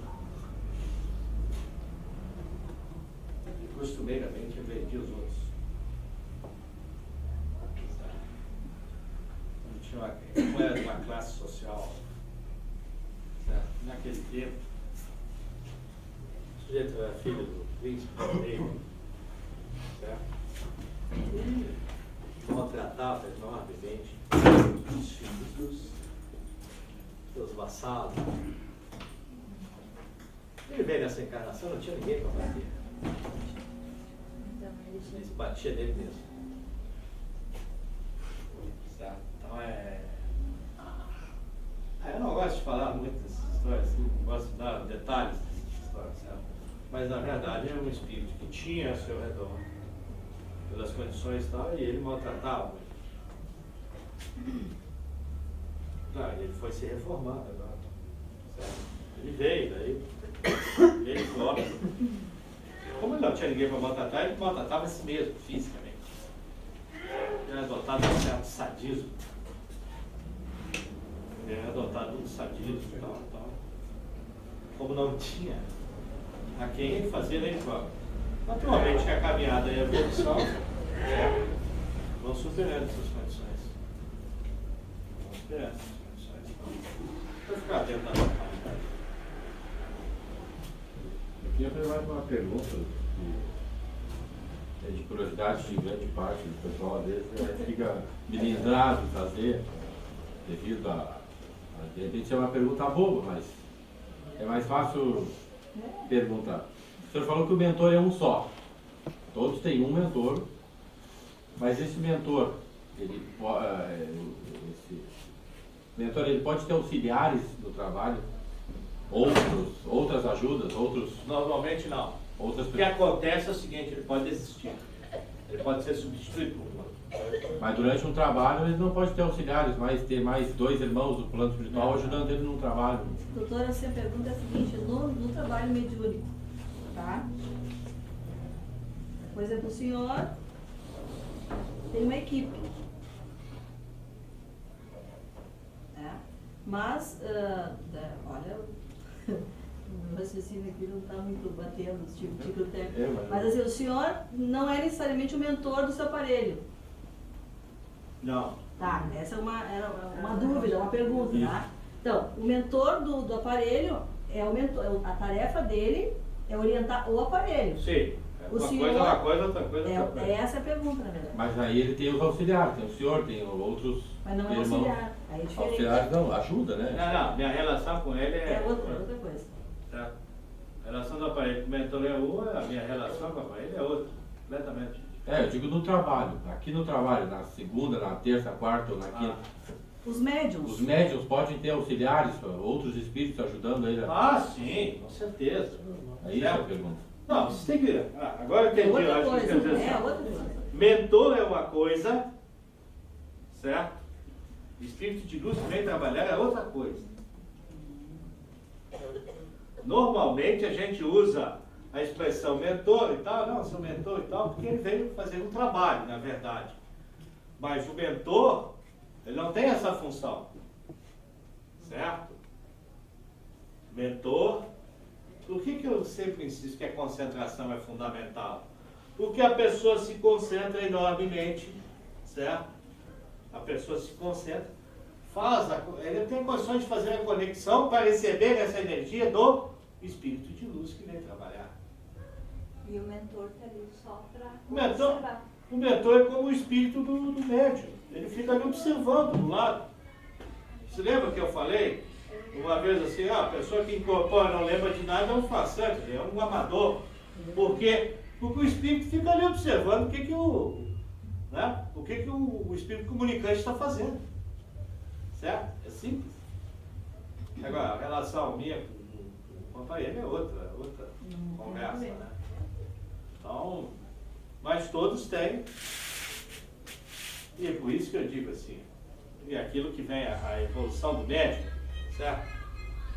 S1: costumeiramente agredia os outros. Não era de uma classe social, certo? Naquele tempo, o sujeito era filho do príncipe rei, certo? E maltratava enormemente os filhos dos vassalos. Ele veio nessa encarnação, não tinha ninguém para bater. Ele se batia nele mesmo. Certo? Então eu não gosto de falar muito dessas histórias, assim, não gosto de dar detalhes dessas histórias, certo? Mas na verdade é um espírito que tinha ao seu redor, pelas condições e tal, e ele maltratava muito. Claro, ele foi se reformando agora, certo? Ele veio daí, ele próprio. Como ele não tinha ninguém para maltratar, ele maltratava a si mesmo, fisicamente. Ele era dotado de um certo sadismo. Ele era dotado de um sadismo e tal. Como não tinha a quem ele fazia nem próprio. Naturalmente, a caminhada e a evolução vão superando essas condições. Vão superando essas condições. representando a humanidade.
S4: Eu queria fazer mais uma pergunta, que é de curiosidade de grande parte do pessoal, às vezes fica melindrado em fazer, devido a de repente é uma pergunta boba, mas é mais fácil perguntar. O senhor falou que o mentor é um só. Todos têm um mentor, mas esse mentor, ele pode ter auxiliares no trabalho, outras ajudas,
S1: Normalmente não.
S4: outras
S1: O que acontece é o seguinte, ele pode desistir. Ele pode ser substituído por um outro.
S4: Mas durante um trabalho ele não pode ter auxiliares, mas ter mais 2 irmãos do plano espiritual ajudando ele no trabalho.
S3: Doutora, a pergunta é a seguinte, no trabalho mediúnico, tá? Por exemplo, o senhor tem uma equipe, né? Mas, olha, o meu raciocínio aqui não está muito batendo, tipo técnico. Mas assim, o senhor não é necessariamente o mentor do seu aparelho.
S1: Não.
S3: Tá, essa era uma dúvida, uma pergunta, tá? Então, o mentor do aparelho é o mentor, a tarefa dele é orientar o aparelho.
S1: Sim.
S3: O
S1: Uma
S3: senhor,
S1: coisa é uma coisa, outra coisa é outra coisa.
S3: Essa é a pergunta, na verdade.
S4: Mas aí ele tem os auxiliares, tem o senhor, tem outros
S3: Mas não é
S4: irmãos.
S3: auxiliar, aí é diferente.
S4: Auxiliares não, ajuda, né?
S1: Não, minha relação com ele
S3: É outra coisa.
S1: Tá? A relação do aparelho com o mentor é uma, a minha relação com o aparelho é outra, completamente.
S4: Eu digo no trabalho. Aqui no trabalho, na segunda, na terça, quarta ou na quinta.
S3: Os médiums.
S4: Os médiums podem ter auxiliares, outros espíritos ajudando ele.
S1: Sim, com certeza.
S4: É isso a pergunta.
S1: Não, você tem que. Agora eu entendi.
S3: Outra
S1: Acho
S3: coisa,
S1: que você quer dizer
S3: outra coisa.
S1: Mentor é uma coisa, certo? Espírito de luz que vem trabalhar é outra coisa. Normalmente a gente usa a expressão mentor e tal, não, sou mentor e tal, porque ele veio fazer um trabalho, na verdade. Mas o mentor, ele não tem essa função. Certo? Mentor. Por que eu sempre insisto que a concentração é fundamental? Porque a pessoa se concentra enormemente, certo? A pessoa se concentra, ele tem condições de fazer a conexão para receber essa energia do espírito de luz que vem trabalhar.
S11: E o mentor está ali só para
S1: observar. O mentor é como o espírito do médium. Ele fica ali observando do lado. Você lembra que eu falei? Uma vez assim, a pessoa que incorpora não lembra de nada é um farsante, é um amador. Por quê? Porque o espírito fica ali observando o que o espírito comunicante está fazendo. Certo? É simples. Agora, a relação minha com o aparelho é outra conversa, né? Então, mas todos têm. E é por isso que eu digo assim, é aquilo que vem a evolução do médico, certo?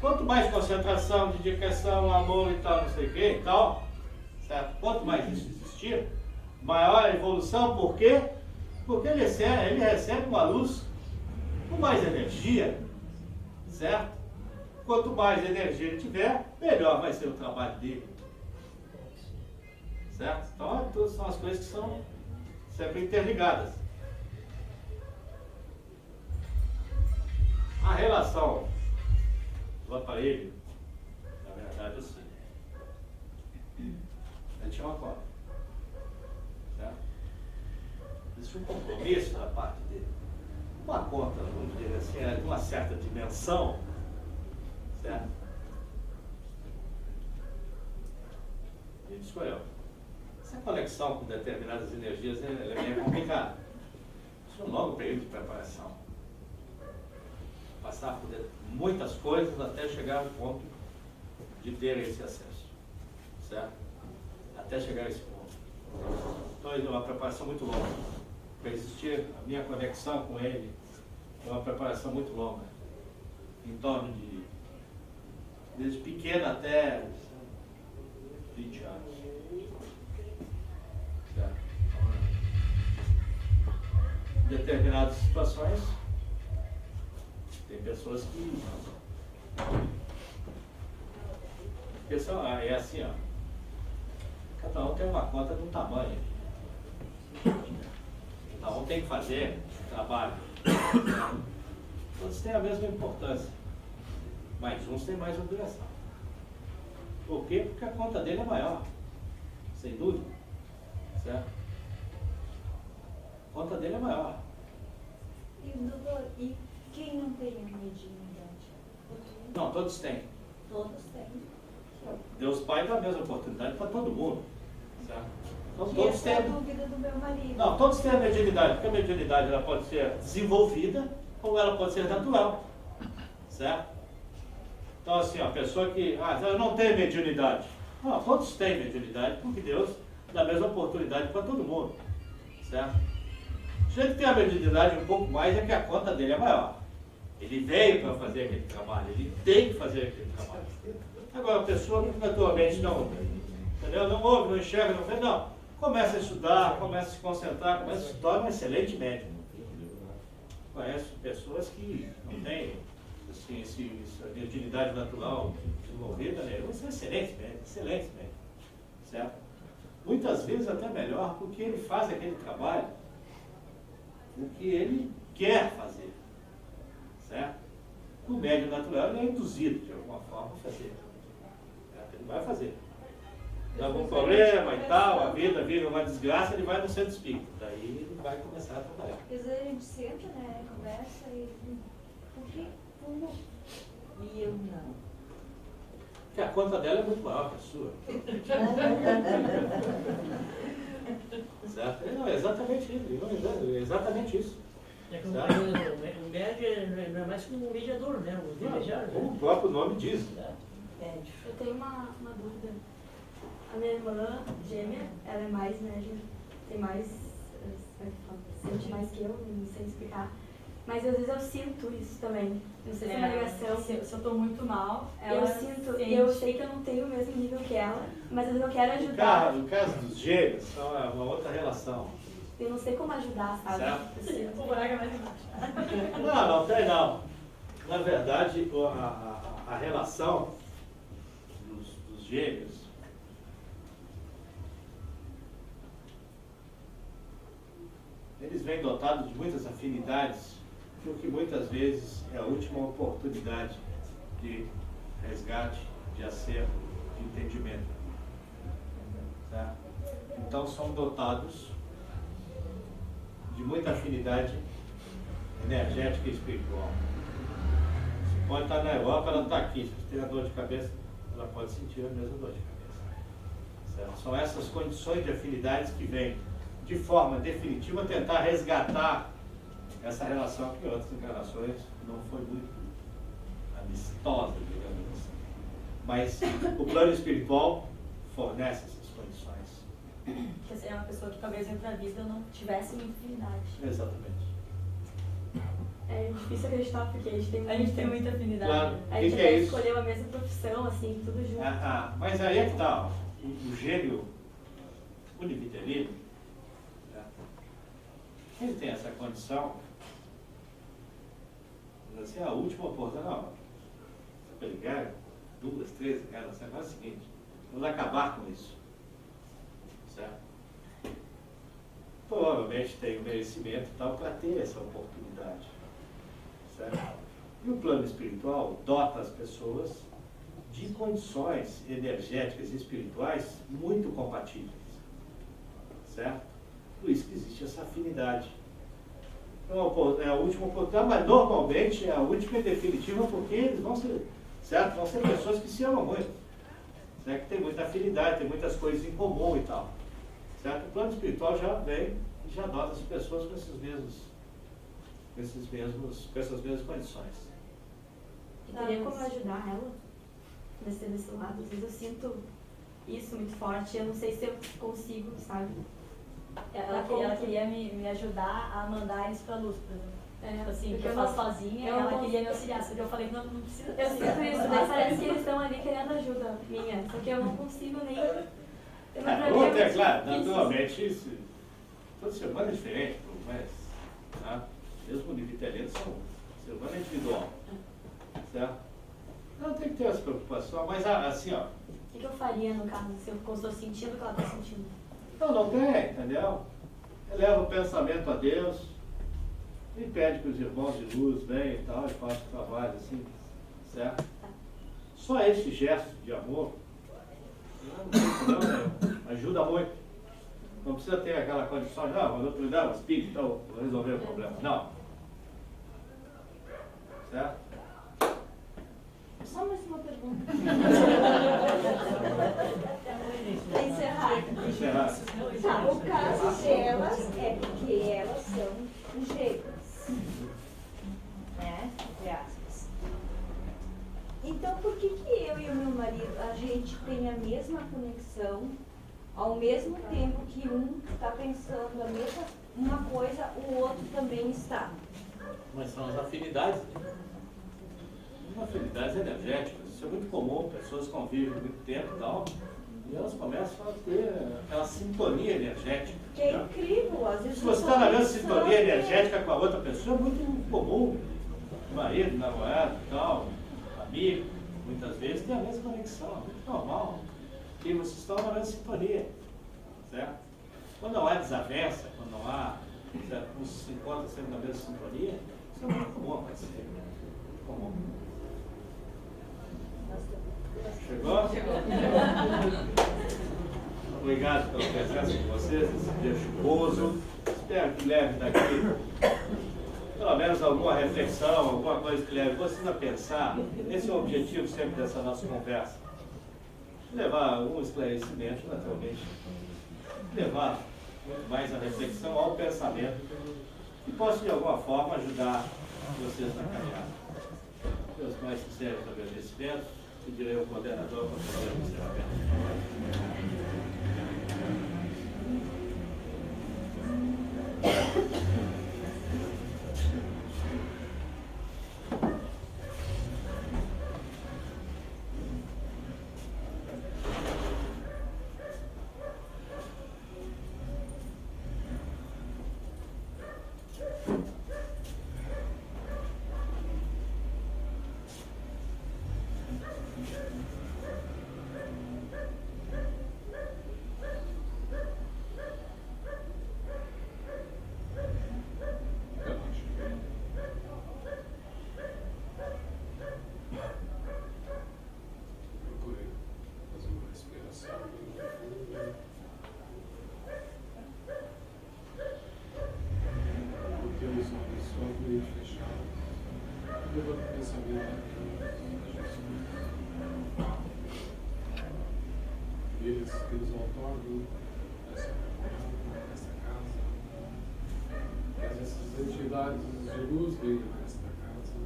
S1: Quanto mais concentração, dedicação, amor e tal, não sei o que e tal, certo? Quanto mais isso existir, maior a evolução. Por quê? Porque ele recebe uma luz com mais energia, certo? Quanto mais energia ele tiver, melhor vai ser o trabalho dele. Certo? Então, todas são as coisas que são sempre interligadas. A relação do aparelho, na verdade, é assim. Ele tinha uma conta. Certo? Existe um compromisso da parte dele. Uma conta, vamos dizer assim, de uma certa dimensão, certo? Ele escolheu. Essa conexão com determinadas energias é bem complicada. Isso é um longo período de preparação. Passar por muitas coisas até chegar ao ponto de ter esse acesso. Certo? Até chegar a esse ponto. Então é uma preparação muito longa. Para existir a minha conexão com ele, é uma preparação muito longa. Em torno de, desde pequeno até 20 anos. Certo? Em determinadas situações, tem pessoas que é assim, ó. Cada um tem uma conta de um tamanho. Cada um tem que fazer trabalho. Todos têm a mesma importância. Mas uns têm mais obrigação. Por quê? Porque a conta dele é maior. Sem dúvida. Certo? A conta dele é maior.
S11: E, doutor, e quem não tem a mediunidade?
S1: Não, todos têm.
S11: Todos têm.
S1: Deus Pai dá a mesma oportunidade para todo mundo. Certo? Então,
S11: E
S1: todos
S11: essa é a
S1: têm.
S11: dúvida do meu marido.
S1: Não, todos têm a mediunidade, porque a mediunidade ela pode ser desenvolvida ou ela pode ser natural. Certo? Então, assim, a pessoa que. Eu não tenho mediunidade. Não, todos têm mediunidade, porque Deus dá a mesma oportunidade para todo mundo. Certo? O jeito que tem a mediunidade um pouco mais é que a conta dele é maior. Ele veio para fazer aquele trabalho, ele tem que fazer aquele trabalho. Agora, a pessoa que naturalmente não, entendeu? Não ouve, não enxerga, não vê, não. Começa a estudar, começa a se concentrar, começa a se tornar um excelente médium. Conheço pessoas que não têm assim, essa mediunidade natural desenvolvida, né? Eles são excelentes médicos, certo? Muitas vezes até melhor, porque ele faz aquele trabalho o que ele quer fazer, certo? O médium natural ele é induzido de alguma forma a fazer, certo? Ele vai fazer. Dá algum problema e tal, a vida vive uma desgraça, ele vai no centro espírita, daí ele vai começar a trabalhar.
S11: Às vezes a gente senta, né, conversa e... Por que? Como? E eu não.
S1: Porque a conta dela é muito maior que a sua. Certo? Não, é exatamente isso. É exatamente isso.
S6: É como o médium não é mais que um mediador, né? Um intermediário.
S1: Como o próprio nome diz.
S7: Eu tenho uma dúvida. A minha irmã gêmea, ela é mais médium, tem mais, sente mais que eu, não sei explicar. Mas às vezes eu sinto isso também. Não sei se é uma ligação.
S5: Se eu estou muito mal, ela
S7: eu sinto, e eu sei que eu não tenho o mesmo nível que ela, mas às vezes eu quero ajudar.
S1: No caso dos gêmeos, é uma outra relação.
S7: Eu não sei como ajudar, sabe?
S1: Certo.
S5: O buraco é mais embaixo.
S1: Não tem não. Na verdade, a relação dos gêmeos eles vêm dotados de muitas afinidades, porque muitas vezes é a última oportunidade de resgate, de acerto, de entendimento. Tá? Então são dotados de muita afinidade energética e espiritual. Você pode estar na Europa, ela está aqui. Se você tem a dor de cabeça, ela pode sentir a mesma dor de cabeça. Certo? São essas condições de afinidades que vêm de forma definitiva tentar resgatar essa relação que em outras encarnações não foi muito amistosa, digamos assim. Mas o plano espiritual fornece essas condições.
S5: Quer dizer, é uma pessoa que talvez entre a vida não tivesse uma infinidade.
S1: Exatamente.
S7: É difícil acreditar porque a gente tem
S5: muita afinidade.
S1: Claro.
S7: A gente
S1: que
S7: até
S1: é isso?
S7: escolheu a mesma profissão, assim, tudo junto.
S1: Mas aí é que está, o gênio univitelino, ele tem essa condição, assim, a última oportunidade, não, se eu ligar 2, 3 encarnações, é o seguinte, vamos acabar com isso, certo? Provavelmente tem o merecimento e tal para ter essa oportunidade, certo? E o plano espiritual dota as pessoas de condições energéticas e espirituais muito compatíveis, certo? Por isso que existe essa afinidade. Então, é a última oportunidade, mas normalmente é a última e definitiva porque eles vão ser, certo? Vão ser pessoas que se amam muito, certo? Que tem muita afinidade, tem muitas coisas em comum e tal. Certo? O plano espiritual já vem e já dota as pessoas com essas mesmas condições.
S7: E teria como ajudar ela desse lado? Às vezes eu sinto isso muito forte, eu não sei se eu consigo, sabe?
S5: Ela queria me ajudar a mandar eles pra luz, por exemplo. Tipo assim, que eu faço sozinha,
S7: eu
S5: ela
S7: não
S5: queria me auxiliar. Só que eu falei, não precisa.
S7: Eu sinto isso, daí parece que eles estão ali querendo ajuda minha, só que eu não consigo nem...
S1: É claro, naturalmente, isso, todo ser humano é diferente, mas tá? Mesmo o nível italiano, ser humano é individual, certo? Não tem que ter essa preocupação, mas assim, ó.
S7: O que eu faria no caso, se eu estou sentindo o que ela está sentindo?
S1: Não tem, entendeu? Eleva o pensamento a Deus e pede que os irmãos de luz venham e tal, e façam o trabalho assim, certo? Só esse gesto de amor não tem problema nenhum. Ajuda muito. Não precisa ter aquela condição, não, quando eu me dar umas piques, então vou resolver o problema. Não. Certo?
S11: Só mais uma pergunta.
S3: Para encerrar.
S11: Tá, o caso delas é que elas são gêmeas, né? Entre aspas. Então, por que eu e o meu marido, a gente tem a mesma conexão, ao mesmo tempo que um está pensando a mesma uma coisa, o outro também está?
S1: Mas são as afinidades. Afinidades energéticas. Isso é muito comum. Pessoas convivem muito tempo e tal, e elas começam a ter aquela sintonia energética.
S11: Que é incrível, às vezes.
S1: Se você está na mesma sintonia energética com a outra pessoa, é muito comum. Marido, namorado e tal, amigo, muitas vezes tem a mesma conexão, é muito normal. E vocês estão na mesma sintonia. Certo? Quando não há desavença, quando não há, certo? Não se encontra sempre na mesma sintonia, isso é muito comum acontecer. Muito comum. Chegou? Obrigado pela presença de vocês, esse dia chuvoso. Espero que leve daqui pelo menos alguma reflexão, alguma coisa que leve vocês a pensar. Esse é o objetivo sempre dessa nossa conversa. Levar algum esclarecimento, naturalmente. Levar muito mais a reflexão ao pensamento que possa de alguma forma ajudar vocês na caminhada. Meus mais sinceros agradecimentos. Pedirei ao coordenador para fazer o encerramento.
S2: Eles outorgam nessa casa, que essas entidades de luz venham nesta casa,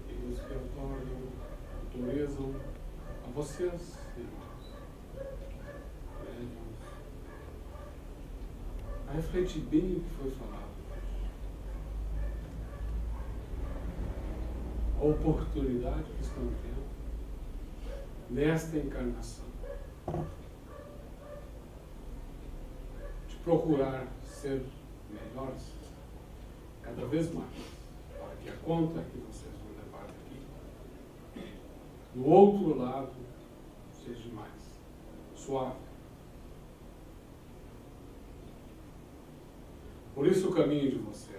S2: e os que outorgam, autorizam a vocês, irmãos, a refletir bem o que foi falado. A oportunidade que estão tendo nesta encarnação de procurar ser melhores cada vez mais, para que a conta que vocês vão levar aqui no outro lado seja mais suave. Por isso o caminho de vocês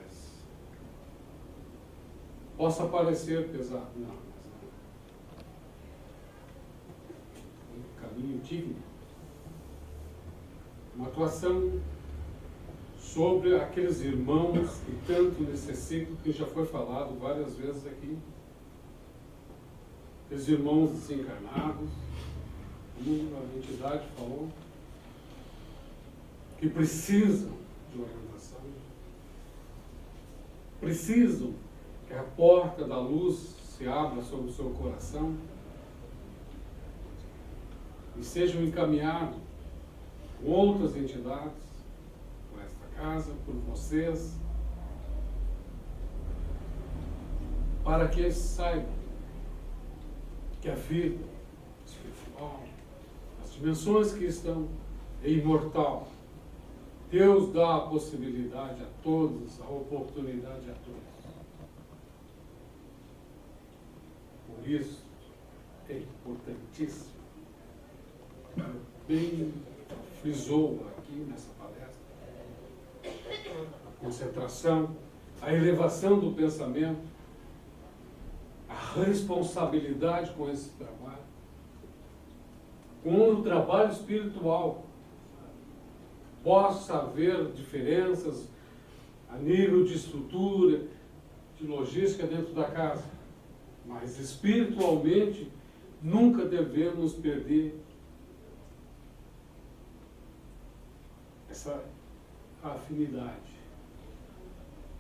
S2: possa parecer pesado, não, mas não. Um caminho digno. Uma atuação sobre aqueles irmãos que tanto necessitam, que já foi falado várias vezes aqui. Aqueles irmãos desencarnados, como a entidade falou, que precisam de orientação, precisam que a porta da luz se abra sobre o seu coração e sejam encaminhados com outras entidades, por esta casa, por vocês, para que eles saibam que a vida espiritual, as dimensões que estão, é imortal. Deus dá a possibilidade a todos, a oportunidade a todos. Por isso, é importantíssimo, bem frisou aqui nessa palestra, a concentração, a elevação do pensamento, responsabilidade com esse trabalho, com o trabalho espiritual. Possa haver diferenças a nível de estrutura, de logística dentro da casa, mas espiritualmente nunca devemos perder essa afinidade.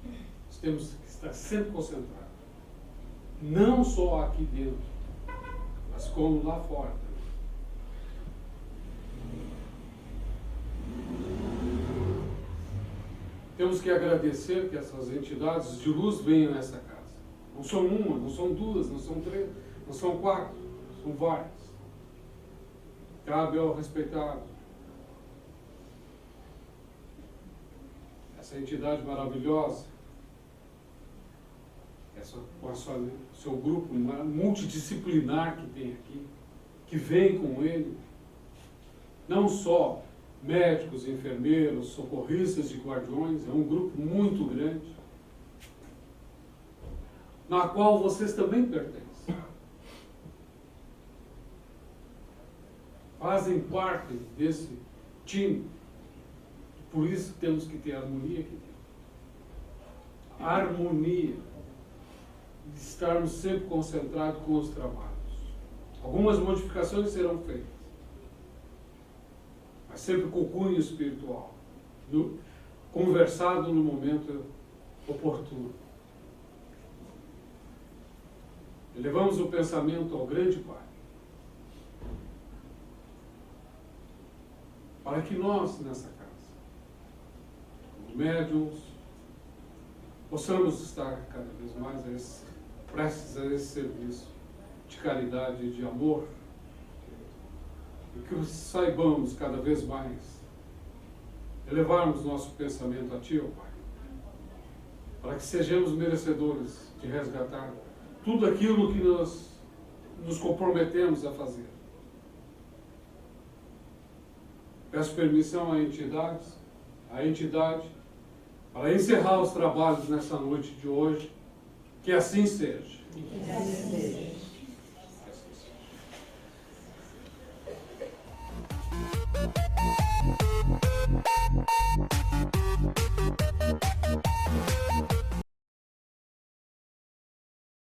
S2: Nós temos que estar sempre concentrados, não só aqui dentro, mas como lá fora também. Temos que agradecer que essas entidades de luz venham a essa casa. Não são uma, não são duas, não são três, não são quatro, são várias. Cabe ao respeitado essa entidade maravilhosa, com o seu grupo multidisciplinar que tem aqui, que vem com ele, não só médicos, enfermeiros, socorristas e guardiões, é um grupo muito grande, na qual vocês também pertencem. Fazem parte desse time. Por isso temos que ter harmonia aqui dentro. Harmonia. De estarmos sempre concentrados com os trabalhos. Algumas modificações serão feitas, mas sempre com o cunho espiritual, conversado no momento oportuno. Elevamos o pensamento ao grande Pai, para que nós, nessa casa, como médiuns, possamos estar cada vez mais prestes a esse serviço de caridade e de amor, e que saibamos cada vez mais elevarmos nosso pensamento a Ti, ó Pai, para que sejamos merecedores de resgatar tudo aquilo que nós nos comprometemos a fazer. Peço permissão à entidade, para encerrar os trabalhos nessa noite de hoje. Que assim seja.
S10: Que assim seja.